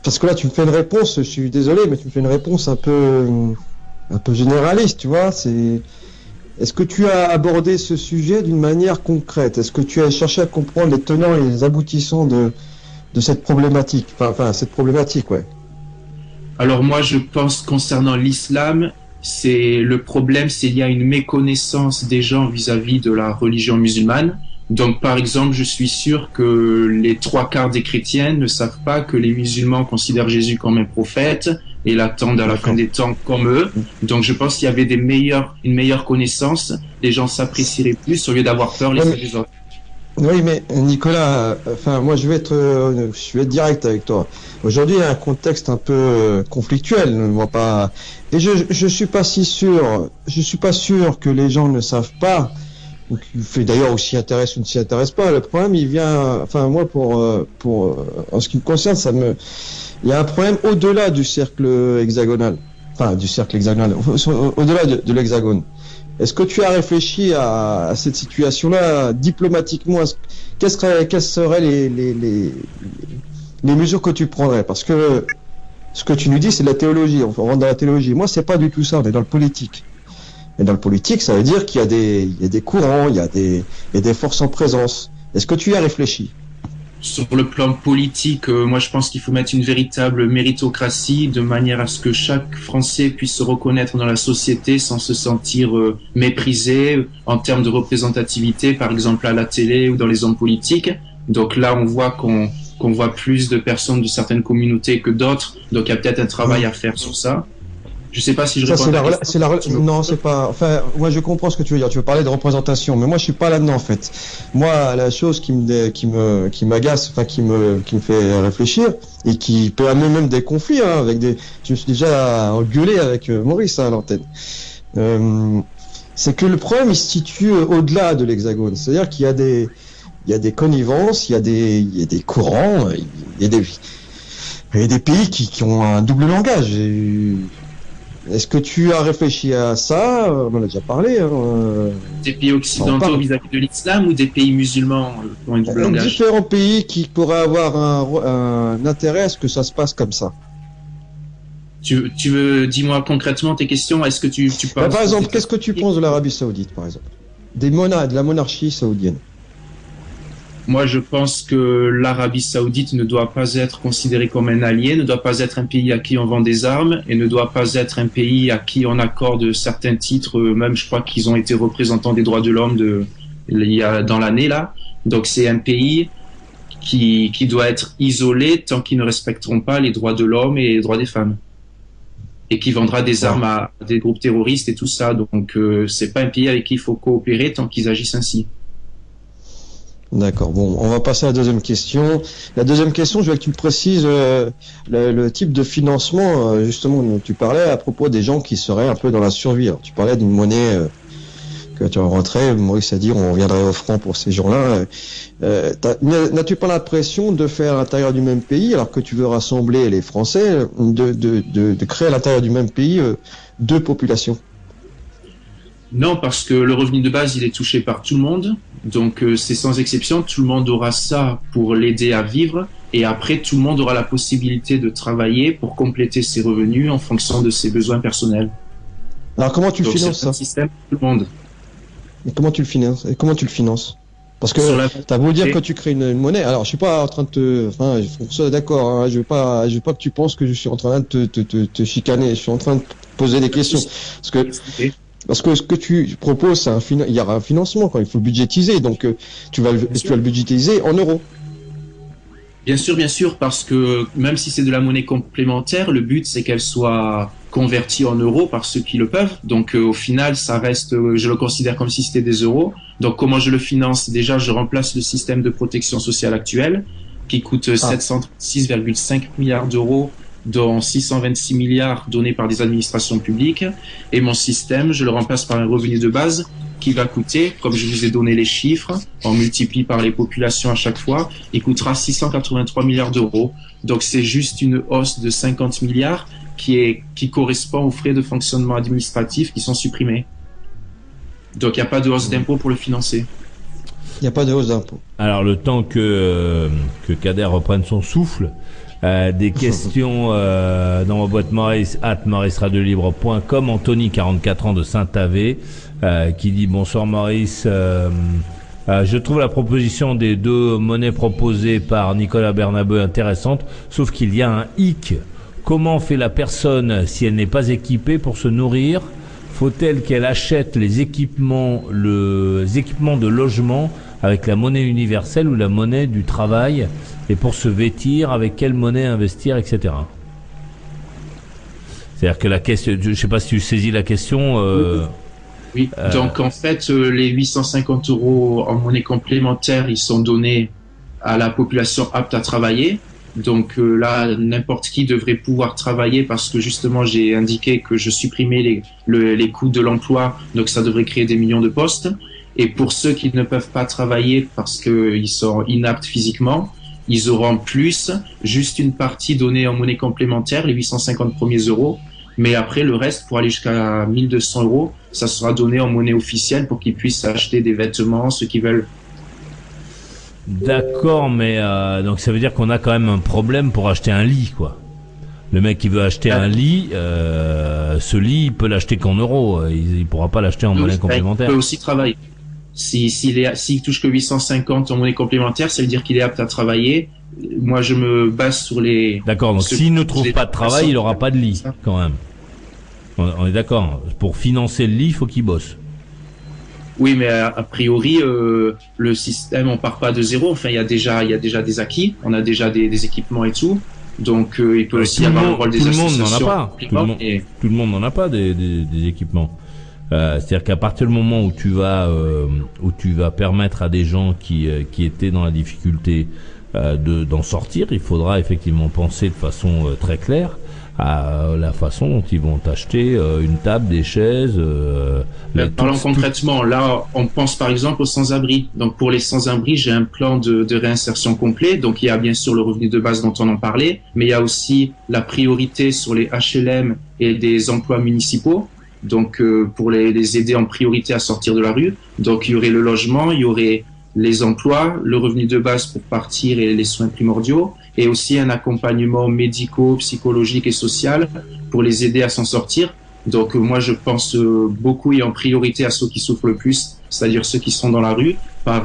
parce que là tu me fais une réponse, je suis désolé, mais tu me fais une réponse un peu généraliste, tu vois. Est-ce que tu as abordé ce sujet d'une manière concrète? Est-ce que tu as cherché à comprendre les tenants et les aboutissants de cette problématique? Enfin, cette problématique, ouais. Alors moi, je pense concernant l'islam, le problème, c'est qu'il y a une méconnaissance des gens vis-à-vis de la religion musulmane. Donc, par exemple, je suis sûr que les 3/4 des chrétiens ne savent pas que les musulmans considèrent Jésus comme un prophète et l'attendent à la fin des temps comme eux. Donc, je pense qu'il y avait une meilleure connaissance. Les gens s'apprécieraient plus au lieu d'avoir peur les uns des autres. Oui, mais Nicolas, moi, je vais être direct avec toi. Aujourd'hui, il y a un contexte un peu conflictuel, moi pas. Et je suis pas sûr que les gens ne savent pas. Ou qui fait d'ailleurs ou s'y intéresse ou ne s'y intéresse pas. Le problème, il vient, moi, en ce qui me concerne, il y a un problème au-delà du cercle hexagonal. Enfin, du cercle hexagonal, au-delà de l'hexagone. Est-ce que tu as réfléchi à cette situation-là diplomatiquement? Quelles seraient les mesures que tu prendrais? Parce que ce que tu nous dis, c'est de la théologie. On rentre dans la théologie. Moi, c'est pas du tout ça. On est dans le politique. Et dans le politique, ça veut dire qu'il y a des courants, il y a des forces en présence. Est-ce que tu y as réfléchi? Sur le plan politique, moi je pense qu'il faut mettre une véritable méritocratie de manière à ce que chaque Français puisse se reconnaître dans la société sans se sentir méprisé en termes de représentativité, par exemple à la télé ou dans les hommes politiques. Donc là, on voit qu'on voit plus de personnes de certaines communautés que d'autres. Donc il y a peut-être un travail à faire sur ça. Je sais pas si je Ça, réponds à ta question. non, c'est pas, enfin, moi, je comprends ce que tu veux dire. Tu veux parler de représentation, mais moi, je suis pas là-dedans, en fait. Moi, la chose qui m'agace, enfin, qui me fait réfléchir, et qui peut amener même des conflits, hein, je me suis déjà engueulé avec Maurice, hein, à l'antenne. C'est que le problème, il se situe au-delà de l'Hexagone. C'est-à-dire qu'il y a des connivences, il y a des courants, il y a des pays qui ont un double langage. Est-ce que tu as réfléchi à ça? On en a déjà parlé. Des pays occidentaux vis-à-vis de l'islam ou des pays musulmans qui ont un double langage? Différents pays qui pourraient avoir un intérêt à ce que ça se passe comme ça. Tu veux, dis-moi concrètement tes questions. Est-ce que tu penses... Par exemple, qu'est-ce que tu penses de l'Arabie Saoudite, par exemple? De la monarchie saoudienne? Moi, je pense que l'Arabie Saoudite ne doit pas être considérée comme un allié, ne doit pas être un pays à qui on vend des armes et ne doit pas être un pays à qui on accorde certains titres. Même, je crois qu'ils ont été représentants des droits de l'homme dans l'année là. Donc, c'est un pays qui doit être isolé tant qu'ils ne respecteront pas les droits de l'homme et les droits des femmes et qui vendra des armes à des groupes terroristes et tout ça. Donc, c'est pas un pays avec qui il faut coopérer tant qu'ils agissent ainsi. D'accord. Bon, on va passer à la deuxième question. La deuxième question, je veux que tu me précises le type de financement, justement, dont tu parlais à propos des gens qui seraient un peu dans la survie. Alors, tu parlais d'une monnaie que tu rentrais. Maurice a dit on reviendrait au franc pour ces gens-là. N'as-tu pas l'impression de faire à l'intérieur du même pays, alors que tu veux rassembler les Français, de créer à l'intérieur du même pays deux populations? Non, parce que le revenu de base, il est touché par tout le monde. Donc, c'est sans exception, tout le monde aura ça pour l'aider à vivre. Et après, tout le monde aura la possibilité de travailler pour compléter ses revenus en fonction de ses besoins personnels. Alors, comment tu finances ça? C'est un système pour tout le monde. Mais comment tu le finances? Et comment tu le finances? Parce que t'as beau dire que tu crées une monnaie. Alors, je suis pas en train de te, enfin, François, d'accord, hein, je veux pas que tu penses que je suis en train de te chicaner. Je suis en train de poser des questions. Parce que ce que tu proposes, il y aura un financement, quoi. Il faut le budgétiser. Donc, tu vas le budgétiser en euros. Bien sûr, parce que même si c'est de la monnaie complémentaire, le but c'est qu'elle soit convertie en euros par ceux qui le peuvent. Donc, au final, ça reste, je le considère comme si c'était des euros. Donc, comment je le finance? Déjà, je remplace le système de protection sociale actuel, qui coûte 736,5 milliards d'euros, dont 626 milliards donnés par des administrations publiques. Et mon système, je le remplace par un revenu de base qui va coûter, comme je vous ai donné les chiffres, on multiplie par les populations à chaque fois, il coûtera 683 milliards d'euros. Donc c'est juste une hausse de 50 milliards qui correspond aux frais de fonctionnement administratif qui sont supprimés. Donc il n'y a pas de hausse d'impôt pour le financer. Il n'y a pas de hausse d'impôt. Alors le temps que Kader reprenne son souffle, des questions dans ma boîte Maurice @mauriceradiolibre.com. Anthony, 44 ans, de Saint-Avé, qui dit: bonsoir Maurice, je trouve la proposition des deux monnaies proposées par Nicolas Bernabeu intéressante, sauf qu'il y a un hic. Comment fait la personne si elle n'est pas équipée pour se nourrir? Faut-elle qu'elle achète les équipements de logement avec la monnaie universelle ou la monnaie du travail? Et pour se vêtir, avec quelle monnaie investir, etc. C'est-à-dire que la question, je ne sais pas si tu saisis la question. Oui, donc en fait, les 850 € en monnaie complémentaire, ils sont donnés à la population apte à travailler. Donc là, n'importe qui devrait pouvoir travailler parce que justement, j'ai indiqué que je supprimais les coûts de l'emploi, donc ça devrait créer des millions de postes. Et pour ceux qui ne peuvent pas travailler parce qu'ils sont inaptes physiquement, ils auront plus juste une partie donnée en monnaie complémentaire, les 850 premiers euros. Mais après, le reste, pour aller jusqu'à 1200 €, ça sera donné en monnaie officielle pour qu'ils puissent acheter des vêtements, ceux qui veulent. D'accord, mais donc ça veut dire qu'on a quand même un problème pour acheter un lit, quoi. Le mec qui veut acheter un lit, ce lit, il peut l'acheter qu'en euros. Il pourra pas l'acheter en monnaie complémentaire. Il peut aussi travailler. S'il touche que 850 en monnaie complémentaire, ça veut dire qu'il est apte à travailler. Moi, je me base sur les... D'accord, donc s'il ne trouve pas de travail, il n'aura pas de lit, quand même. On est d'accord. Pour financer le lit, il faut qu'il bosse. Oui, mais a priori, le système, on part pas de zéro. Enfin, il y a déjà des acquis. On a déjà des équipements et tout. Donc il peut aussi avoir le rôle des associations. Tout le monde n'en a pas des équipements. C'est-à-dire qu'à partir du moment où tu vas permettre à des gens qui étaient dans la difficulté d'en sortir, il faudra effectivement penser de façon très claire à la façon dont ils vont acheter une table, des chaises. Parlons concrètement, là, on pense par exemple aux sans-abri. Donc pour les sans-abri, j'ai un plan de réinsertion complet. Donc il y a bien sûr le revenu de base dont on en parlait, mais il y a aussi la priorité sur les HLM et des emplois municipaux. Donc pour les aider en priorité à sortir de la rue. Donc il y aurait le logement, il y aurait les emplois, le revenu de base pour partir et les soins primordiaux, et aussi un accompagnement médico, psychologique et social pour les aider à s'en sortir. Donc moi je pense beaucoup et en priorité à ceux qui souffrent le plus, c'est-à-dire ceux qui sont dans la rue, par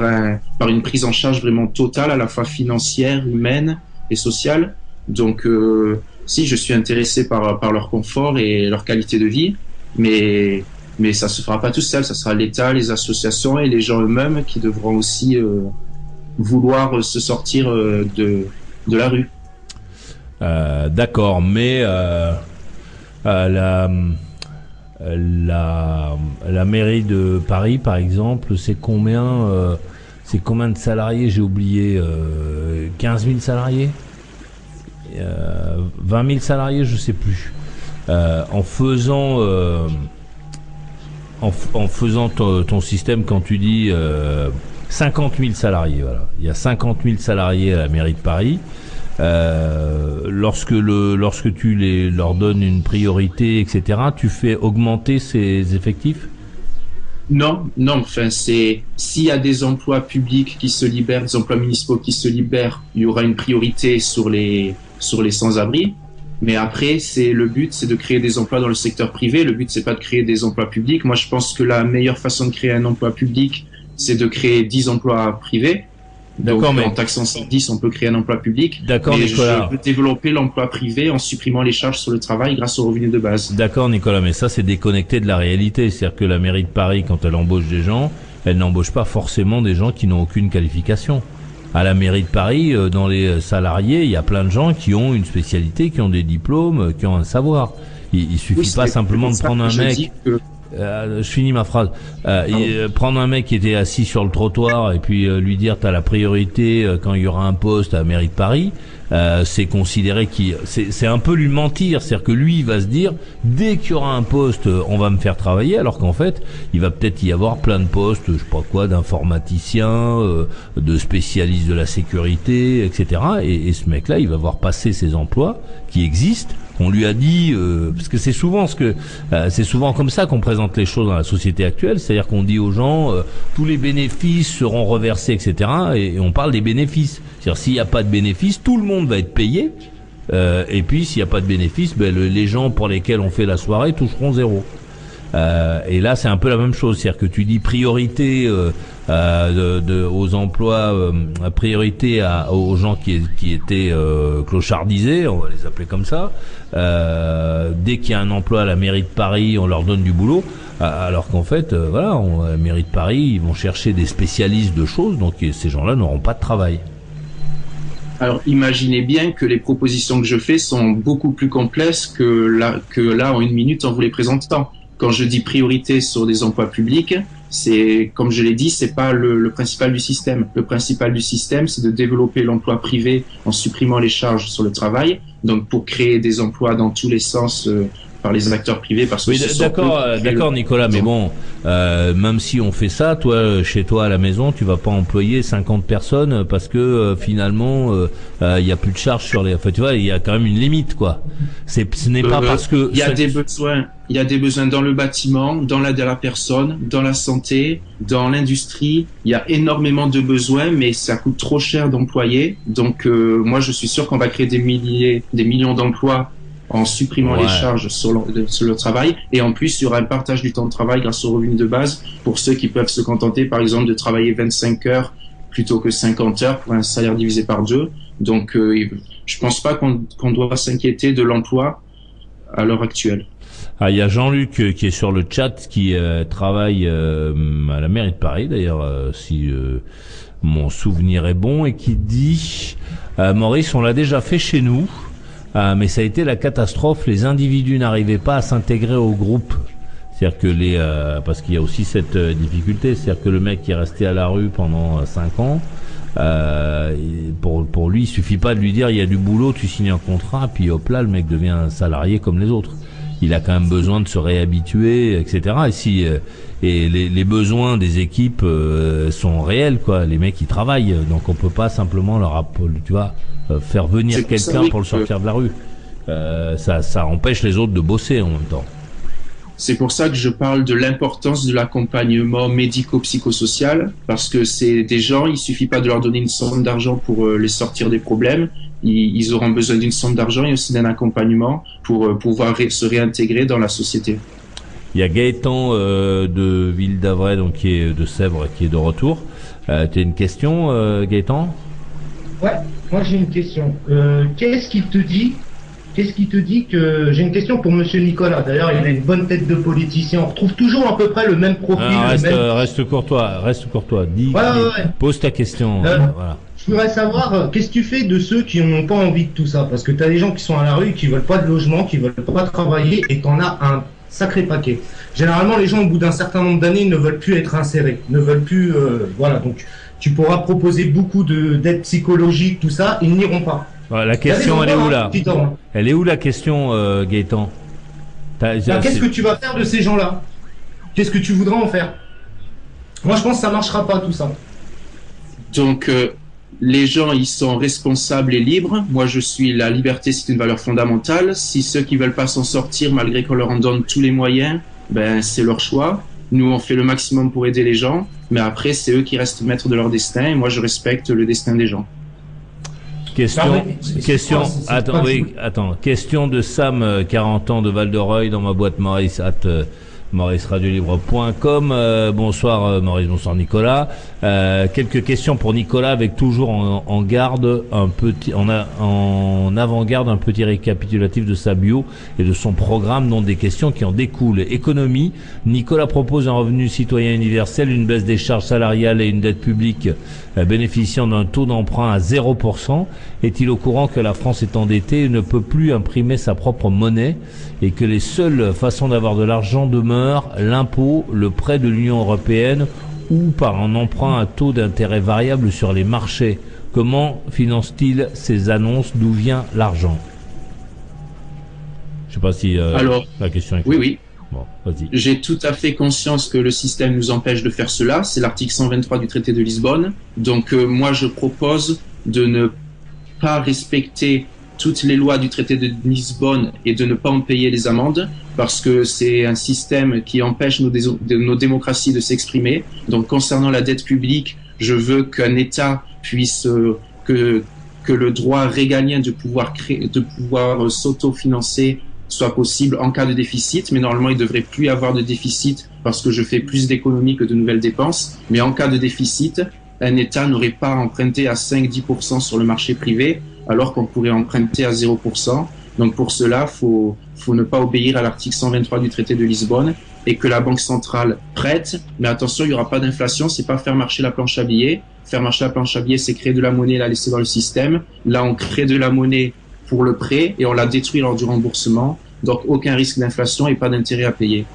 une prise en charge vraiment totale, à la fois financière, humaine et sociale. Donc si je suis intéressé par leur confort et leur qualité de vie, mais ça se fera pas tout seul, ça sera l'État, les associations et les gens eux-mêmes qui devront aussi vouloir se sortir de la rue. D'accord, mais la mairie de Paris, par exemple, c'est combien de salariés? J'ai oublié. 15 000 salariés, 20 000 salariés, je sais plus. En faisant ton système, quand tu dis 50 000 salariés, voilà. Il y a 50 000 salariés à la mairie de Paris. Lorsque tu leur donnes une priorité, etc., tu fais augmenter ces effectifs? Non, enfin s'il y a des emplois publics qui se libèrent, des emplois municipaux qui se libèrent, il y aura une priorité sur les sans-abri. Mais après, le but, c'est de créer des emplois dans le secteur privé. Le but, c'est pas de créer des emplois publics. Moi, je pense que la meilleure façon de créer un emploi public, c'est de créer 10 emplois privés. D'accord, mais en taxant 10, on peut créer un emploi public. D'accord, mais Nicolas. Je veux développer l'emploi privé en supprimant les charges sur le travail grâce aux revenus de base. D'accord, Nicolas, mais ça, c'est déconnecté de la réalité. C'est-à-dire que la mairie de Paris, quand elle embauche des gens, elle n'embauche pas forcément des gens qui n'ont aucune qualification. À la mairie de Paris, dans les salariés, il y a plein de gens qui ont une spécialité, qui ont des diplômes, qui ont un savoir. Il suffit pas simplement de prendre un mec. Je finis ma phrase. Prendre un mec qui était assis sur le trottoir et puis lui dire t'as la priorité quand il y aura un poste à la mairie de Paris, c'est considéré c'est un peu lui mentir. C'est-à-dire que lui il va se dire dès qu'il y aura un poste on va me faire travailler, alors qu'en fait il va peut-être y avoir plein de postes, je sais pas quoi, d'informaticiens, de spécialistes de la sécurité, etc. Et ce mec-là il va voir passer ces emplois qui existent. On lui a dit, parce que c'est souvent comme ça qu'on présente les choses dans la société actuelle, c'est-à-dire qu'on dit aux gens tous les bénéfices seront reversés, etc. Et on parle des bénéfices. C'est-à-dire s'il n'y a pas de bénéfices, tout le monde va être payé. Et puis s'il n'y a pas de bénéfices, les gens pour lesquels on fait la soirée toucheront zéro. Et là c'est un peu la même chose, c'est-à-dire que tu dis priorité aux emplois, priorité aux gens qui étaient clochardisés, on va les appeler comme ça. Dès qu'il y a un emploi à la mairie de Paris, on leur donne du boulot, alors qu'en fait à la mairie de Paris ils vont chercher des spécialistes de choses, donc ces gens-là n'auront pas de travail. Alors imaginez bien que les propositions que je fais sont beaucoup plus complexes que là en une minute en vous les présentant. Quand je dis priorité sur des emplois publics, c'est, comme je l'ai dit, c'est pas le principal du système. Le principal du système, c'est de développer l'emploi privé en supprimant les charges sur le travail. Donc, pour créer des emplois dans tous les sens par les acteurs privés, parce que oui, d'accord, Nicolas, mais bon, même si on fait ça, toi, chez toi à la maison, tu vas pas employer 50 personnes parce que finalement, il y a plus de charges sur les. Enfin, tu vois, il y a quand même une limite, quoi. Ce n'est pas parce que il y a des besoins. Il y a des besoins dans le bâtiment, dans l'aide à la personne, dans la santé, dans l'industrie. Il y a énormément de besoins, mais ça coûte trop cher d'employer. Donc, moi, je suis sûr qu'on va créer des millions d'emplois en supprimant les charges sur le travail. Et en plus, il y aura un partage du temps de travail grâce aux revenus de base pour ceux qui peuvent se contenter, par exemple, de travailler 25 heures plutôt que 50 heures pour un salaire divisé par 2. Donc, je pense pas qu'on doit s'inquiéter de l'emploi à l'heure actuelle. Ah, il y a Jean-Luc qui est sur le chat, qui travaille à la mairie de Paris, d'ailleurs, si mon souvenir est bon, et qui dit Maurice, on l'a déjà fait chez nous. mais ça a été la catastrophe. Les individus n'arrivaient pas à s'intégrer au groupe. C'est-à-dire que parce qu'il y a aussi cette difficulté, c'est-à-dire que le mec qui est resté à la rue pendant 5 ans, pour lui, il suffit pas de lui dire il y a du boulot, tu signes un contrat, puis hop là, le mec devient un salarié comme les autres. Il a quand même besoin de se réhabituer, etc. Et les besoins des équipes sont réels, quoi. Les mecs ils travaillent, donc on peut pas simplement faire venir quelqu'un pour le sortir de la rue. Ça empêche les autres de bosser en même temps. C'est pour ça que je parle de l'importance de l'accompagnement médico-psychosocial, parce que c'est des gens, il suffit pas de leur donner une somme d'argent pour les sortir des problèmes. Ils auront besoin d'une somme d'argent et aussi d'un accompagnement pour pouvoir se réintégrer dans la société. Il y a Gaëtan de Ville d'Avray, donc qui est de Sèvres, qui est de retour. Tu as une question, Gaëtan ? Ouais, moi j'ai une question. Qu'est-ce qui te dit que... J'ai une question pour Monsieur Nicolas. D'ailleurs, il a une bonne tête de politicien. On retrouve toujours à peu près le même profil. Reste courtois. Dis, pose ta question. Voilà. Je voudrais savoir, qu'est-ce que tu fais de ceux qui n'ont pas envie de tout ça? Parce que tu as des gens qui sont à la rue, qui veulent pas de logement, qui veulent pas travailler, et t'en as un sacré paquet. Généralement, les gens, au bout d'un certain nombre d'années, ne veulent plus être insérés, ne veulent plus... voilà, donc tu pourras proposer beaucoup d'aide psychologique, tout ça, ils n'iront pas. La question, elle est où là? Elle est où la question, Gaëtan? Qu'est-ce que tu vas faire de ces gens-là? Qu'est-ce que tu voudras en faire? Moi, je pense que ça marchera pas, tout ça. Donc, les gens, ils sont responsables et libres. Moi, la liberté, c'est une valeur fondamentale. Si ceux qui veulent pas s'en sortir, malgré qu'on leur en donne tous les moyens, c'est leur choix. Nous, on fait le maximum pour aider les gens. Mais après, c'est eux qui restent maîtres de leur destin. Et moi, je respecte le destin des gens. Question de Sam, 40 ans de Val-de-Reuil, dans ma boîte Maurice mauriceradiolibre.com. Bonsoir Maurice, bonsoir Nicolas. Quelques questions pour Nicolas, avec toujours en avant-garde un petit récapitulatif de sa bio et de son programme, dont des questions qui en découlent. Économie, Nicolas propose un revenu citoyen universel, une baisse des charges salariales et une dette publique bénéficiant d'un taux d'emprunt à 0%. Est-il au courant que la France est endettée et ne peut plus imprimer sa propre monnaie, et que les seules façons d'avoir de l'argent demeurent l'impôt, le prêt de l'Union européenne ou par un emprunt à taux d'intérêt variable sur les marchés? Comment finance-t-il ces annonces? D'où vient l'argent? Je sais pas si la question est claire. Oui. Bon, vas-y. J'ai tout à fait conscience que le système nous empêche de faire cela. C'est l'article 123 du traité de Lisbonne. Donc moi, je propose de ne pas respecter toutes les lois du traité de Lisbonne et de ne pas en payer les amendes, parce que c'est un système qui empêche nos démocraties de s'exprimer. Donc concernant la dette publique, je veux qu'un État puisse que le droit régalien de pouvoir s'autofinancer soit possible en cas de déficit, mais normalement il devrait plus y avoir de déficit parce que je fais plus d'économies que de nouvelles dépenses. Mais en cas de déficit, un État n'aurait pas emprunté à 5-10% sur le marché privé, alors qu'on pourrait emprunter à 0%. Donc pour cela, faut ne pas obéir à l'article 123 du traité de Lisbonne, et que la Banque centrale prête. Mais attention, il n'y aura pas d'inflation, c'est pas faire marcher la planche à billets. Faire marcher la planche à billets, c'est créer de la monnaie et la laisser dans le système. Là, on crée de la monnaie pour le prêt et on la détruit lors du remboursement. Donc aucun risque d'inflation et pas d'intérêt à payer.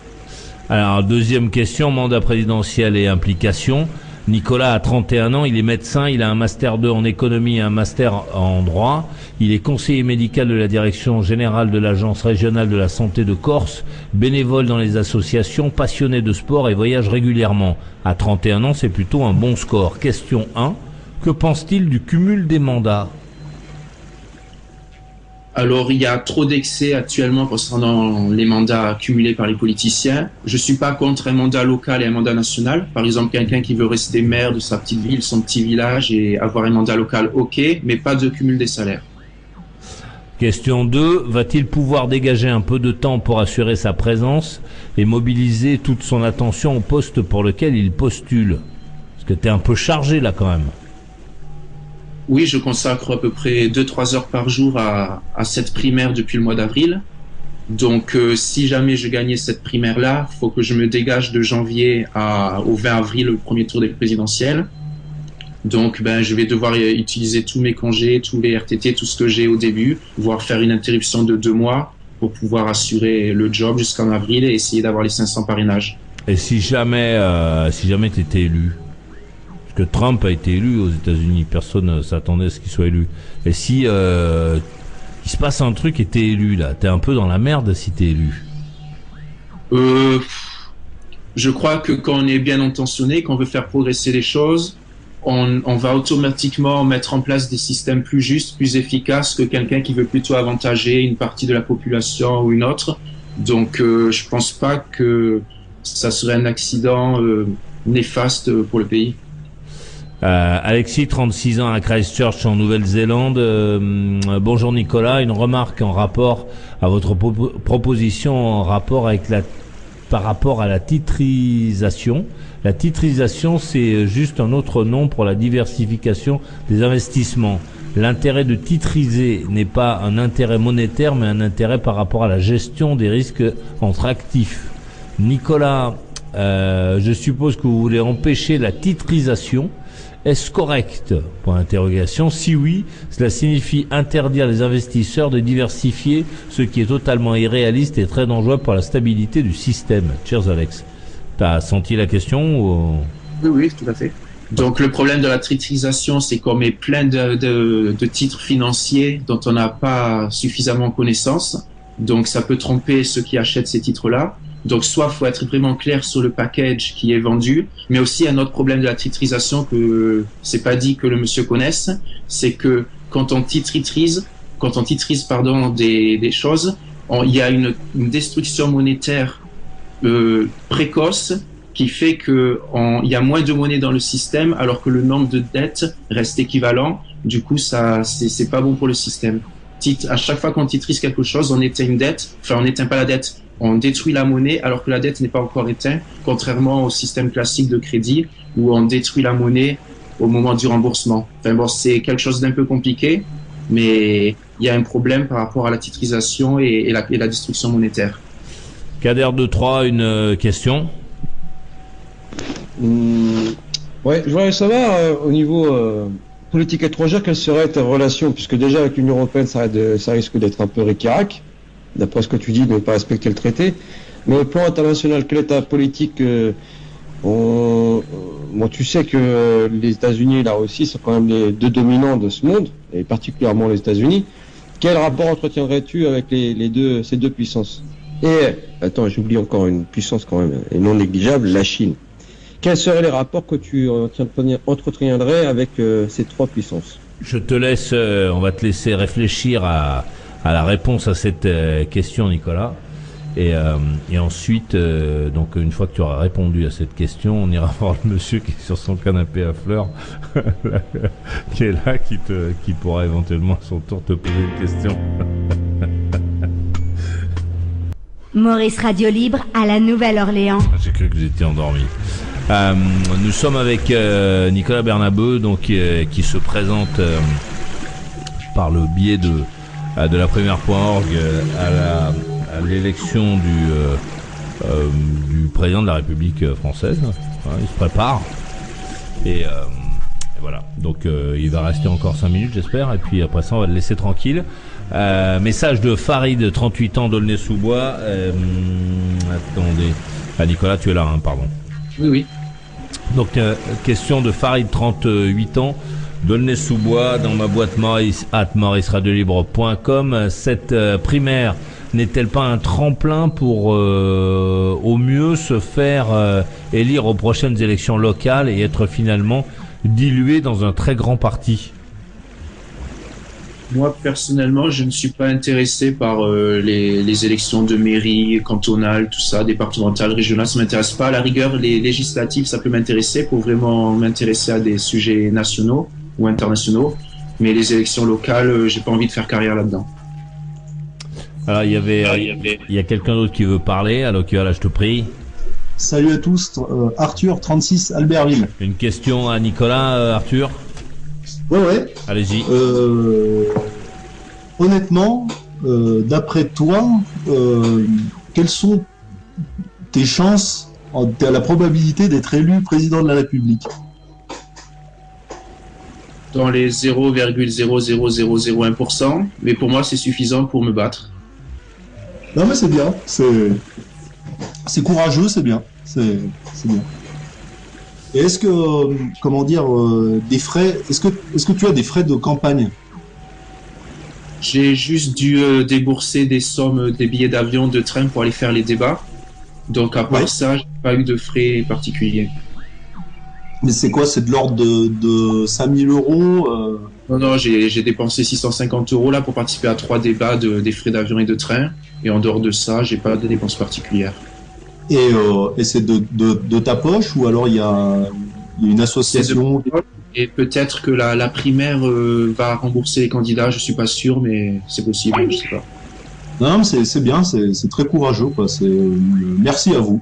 Alors, deuxième question, mandat présidentiel et implication. Nicolas a 31 ans, il est médecin, il a un master 2 en économie et un master en droit. Il est conseiller médical de la direction générale de l'Agence régionale de la santé de Corse, bénévole dans les associations, passionné de sport et voyage régulièrement. À 31 ans, c'est plutôt un bon score. Question 1. Que pense-t-il du cumul des mandats ? Alors, il y a trop d'excès actuellement concernant les mandats cumulés par les politiciens. Je suis pas contre un mandat local et un mandat national. Par exemple, quelqu'un qui veut rester maire de sa petite ville, son petit village et avoir un mandat local, ok, mais pas de cumul des salaires. Question 2. Va-t-il pouvoir dégager un peu de temps pour assurer sa présence et mobiliser toute son attention au poste pour lequel il postule? Parce que t'es un peu chargé là quand même. Oui, je consacre à peu près 2-3 heures par jour à cette primaire depuis le mois d'avril. Donc, si jamais je gagnais cette primaire-là, il faut que je me dégage de janvier au 20 avril, le premier tour des présidentielles. Donc, je vais devoir utiliser tous mes congés, tous les RTT, tout ce que j'ai au début, voire faire une interruption de 2 mois pour pouvoir assurer le job jusqu'en avril et essayer d'avoir les 500 parrainages. Et si jamais tu étais élu, parce que Trump a été élu aux États-Unis, personne s'attendait à ce qu'il soit élu. Et si il se passe un truc et t'es élu là, t'es un peu dans la merde si t'es élu. Je crois que quand on est bien intentionné, qu'on veut faire progresser les choses, on va automatiquement mettre en place des systèmes plus justes, plus efficaces que quelqu'un qui veut plutôt avantager une partie de la population ou une autre. Donc, je pense pas que ça serait un accident néfaste pour le pays. Alexis, 36 ans à Christchurch en Nouvelle-Zélande. Bonjour Nicolas, une remarque en rapport à votre proposition par rapport à la titrisation. La titrisation, c'est juste un autre nom pour la diversification des investissements. L'intérêt de titriser n'est pas un intérêt monétaire, mais un intérêt par rapport à la gestion des risques entre actifs. Nicolas, je suppose que vous voulez empêcher la titrisation. Est-ce correct? Point d'interrogation. Si oui, cela signifie interdire les investisseurs de diversifier, ce qui est totalement irréaliste et très dangereux pour la stabilité du système. Cheers Alex. T'as senti la question ou... Oui, tout à fait. Donc le problème de la titrisation, c'est qu'on met plein de titres financiers dont on n'a pas suffisamment connaissance. Donc ça peut tromper ceux qui achètent ces titres-là. Donc soit faut être vraiment clair sur le package qui est vendu, mais aussi un autre problème de la titrisation que c'est pas dit que le monsieur connaisse, c'est que quand on titrise des choses, il y a une destruction monétaire précoce qui fait que il y a moins de monnaie dans le système alors que le nombre de dettes reste équivalent. Du coup, ça c'est pas bon pour le système. À chaque fois qu'on titrise quelque chose, on éteint une dette. Enfin, on n'éteint pas la dette. On détruit la monnaie alors que la dette n'est pas encore éteinte, contrairement au système classique de crédit où on détruit la monnaie au moment du remboursement. Enfin bon, c'est quelque chose d'un peu compliqué, mais il y a un problème par rapport à la titrisation et la destruction monétaire. Kader 2-3, une question. Ouais, je voudrais savoir au niveau politique étrangère, quelle serait ta relation, puisque déjà avec l'Union européenne, ça risque d'être un peu ric-rac, d'après ce que tu dis, de ne pas respecter le traité. Mais au plan international, quelle est ta politique Bon, tu sais que les États-Unis et la Russie sont quand même les deux dominants de ce monde, et particulièrement les États-Unis. Quel rapport entretiendrais-tu avec ces deux puissances? Et, attends, j'oublie encore une puissance quand même, et non négligeable, la Chine. Quels seraient les rapports que tu entretiendrais avec ces trois puissances? Je te laisse, on va te laisser réfléchir à la réponse à cette question, Nicolas. Et ensuite, donc une fois que tu auras répondu à cette question, on ira voir le monsieur qui est sur son canapé à fleurs, qui est là, qui pourra éventuellement à son tour te poser une question. Maurice Radio Libre à la Nouvelle-Orléans. J'ai cru que vous étiez endormi. Nous sommes avec Nicolas Bernabeu, donc qui se présente par le biais de la première.org à l'élection du président de la République française. Voilà, il se prépare et voilà. Donc il va rester encore 5 minutes, j'espère, et puis après ça on va le laisser tranquille. Message de Farid, 38 ans, d'Aulnay-sous-Bois. Attendez. Ah, Nicolas, tu es là, hein, pardon. Oui. Donc, question de Farid, 38 ans, d'Aulnay-sous-Bois, dans ma boîte maurice@mauriceradiolibre.com. Cette primaire n'est-elle pas un tremplin pour au mieux se faire élire aux prochaines élections locales et être finalement dilué dans un très grand parti? Moi, personnellement, je ne suis pas intéressé par les élections de mairie, cantonales, tout ça, départementales, régionales. Ça m'intéresse pas. À la rigueur, les législatives, ça peut m'intéresser pour vraiment m'intéresser à des sujets nationaux ou internationaux. Mais les élections locales, j'ai pas envie de faire carrière là-dedans. Alors, il y a quelqu'un d'autre qui veut parler. Alors, là, je te prie. Salut à tous. Arthur, 36, Albertville. Une question à Nicolas, Arthur? Ouais. Allez-y. Honnêtement, d'après toi, quelles sont tes chances, la probabilité d'être élu président de la République? dans les 0,00001%, mais pour moi c'est suffisant pour me battre. Non mais c'est bien, c'est courageux, c'est bien, c'est bien. Et est-ce que, comment dire, des frais, est-ce que tu as des frais de campagne? J'ai juste dû débourser des sommes, des billets d'avion, de train pour aller faire les débats. Donc à part ça, j'ai pas eu de frais particuliers. Mais c'est quoi? C'est de l'ordre de 5000 euros Non, j'ai dépensé 650 € là pour participer à 3 débats des frais d'avion et de train. Et en dehors de ça, j'ai pas de dépenses particulières. Et c'est de ta poche ou alors il y a une association? Et peut-être que la primaire va rembourser les candidats, je suis pas sûr, mais c'est possible, je sais pas. Non, mais c'est bien, c'est très courageux, quoi. Merci à vous.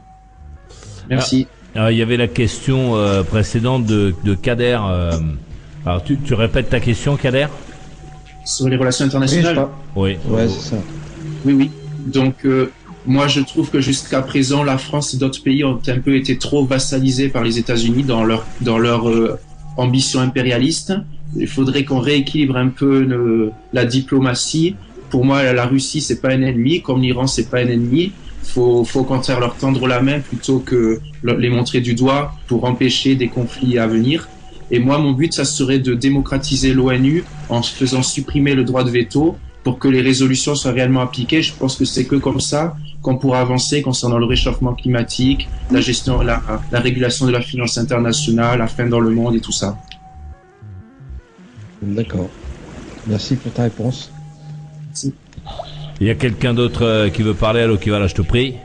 Merci. Il y avait la question précédente de Kader. Alors tu répètes ta question, Kader? Sur les relations internationales? Oui. Ouais, c'est ça. Oui. Donc, moi, je trouve que jusqu'à présent, la France et d'autres pays ont un peu été trop vassalisés par les États-Unis dans leur ambition impérialiste. Il faudrait qu'on rééquilibre un peu la diplomatie. Pour moi, la Russie, c'est pas un ennemi, comme l'Iran, c'est pas un ennemi. Faut au contraire leur tendre la main plutôt que les montrer du doigt pour empêcher des conflits à venir. Et moi, mon but, ça serait de démocratiser l'ONU en faisant supprimer le droit de veto pour que les résolutions soient réellement appliquées. Je pense que c'est que comme ça qu'on pourra avancer concernant le réchauffement climatique, la gestion, la régulation de la finance internationale, la faim dans le monde et tout ça. D'accord. Merci pour ta réponse. Merci. Il y a quelqu'un d'autre qui veut parler? Allô, qui va là, je te prie.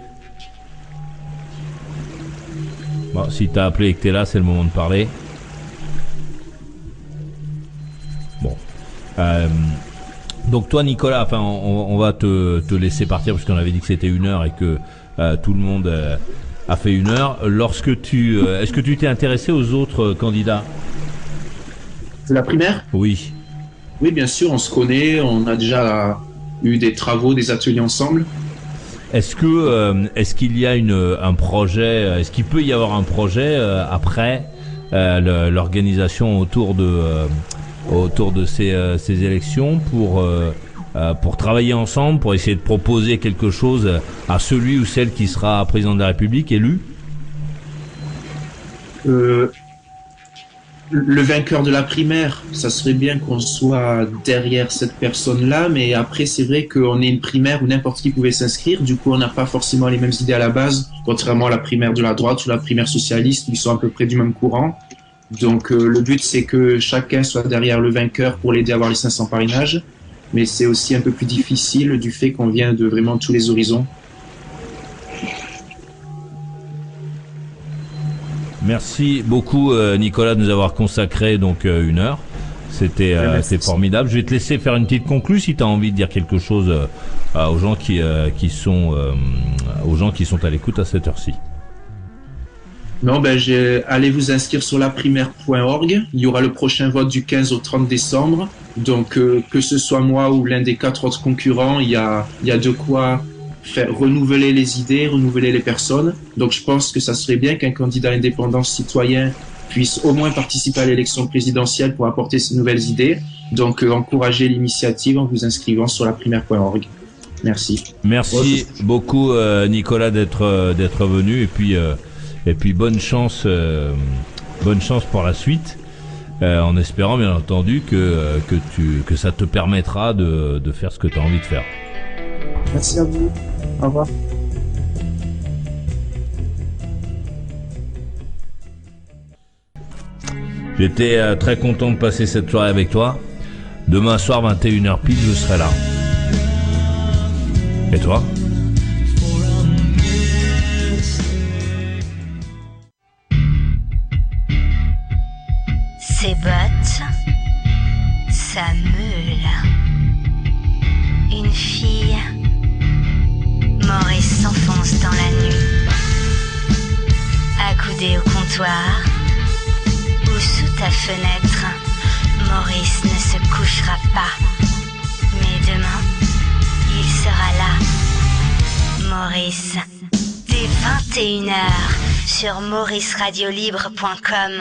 Bon, si t'as appelé et que t'es là, c'est le moment de parler. Bon. Donc toi, Nicolas, enfin, on va te laisser partir parce qu'on avait dit que c'était 1 heure et que tout le monde a fait 1 heure. Est-ce que tu t'es intéressé aux autres candidats? De la primaire? Oui. Oui, bien sûr, on se connaît, on a déjà eu des travaux, des ateliers ensemble. Est-ce qu'il y a un projet, est-ce qu'il peut y avoir un projet après l'organisation autour de ces élections pour travailler ensemble, pour essayer de proposer quelque chose à celui ou celle qui sera président de la République élu? Le vainqueur de la primaire, ça serait bien qu'on soit derrière cette personne-là, mais après c'est vrai qu'on est une primaire où n'importe qui pouvait s'inscrire, du coup on n'a pas forcément les mêmes idées à la base, contrairement à la primaire de la droite ou la primaire socialiste, qui sont à peu près du même courant. Donc le but c'est que chacun soit derrière le vainqueur pour l'aider à avoir les 500 parrainages, mais c'est aussi un peu plus difficile du fait qu'on vient de vraiment tous les horizons. Merci beaucoup Nicolas de nous avoir consacré donc 1 heure. C'était formidable. Je vais te laisser faire une petite conclusion si tu as envie de dire quelque chose aux gens qui sont à l'écoute à cette heure-ci. Non, allez vous inscrire sur laprimaire.org. Il y aura le prochain vote du 15 au 30 décembre. Donc que ce soit moi ou l'un des 4 autres concurrents, il y a de quoi renouveler les idées, renouveler les personnes. Donc je pense que ça serait bien qu'un candidat indépendant citoyen puisse au moins participer à l'élection présidentielle pour apporter ses nouvelles idées. Donc encouragez l'initiative en vous inscrivant sur laprimaire.org. Merci. Merci beaucoup Nicolas d'être venu et puis bonne chance pour la suite. En espérant bien entendu que ça te permettra de faire ce que tu as envie de faire. Merci à vous. Au revoir. J'étais très content de passer cette soirée avec toi. Demain soir 21h pile, je serai là. Et toi? Ses bottes, sa meule. Une fille. Maurice s'enfonce dans la nuit. Accoudé au comptoir ou sous ta fenêtre, Maurice ne se couchera pas. Mais demain, il sera là. Maurice, dès 21h sur mauriceradiolibre.com.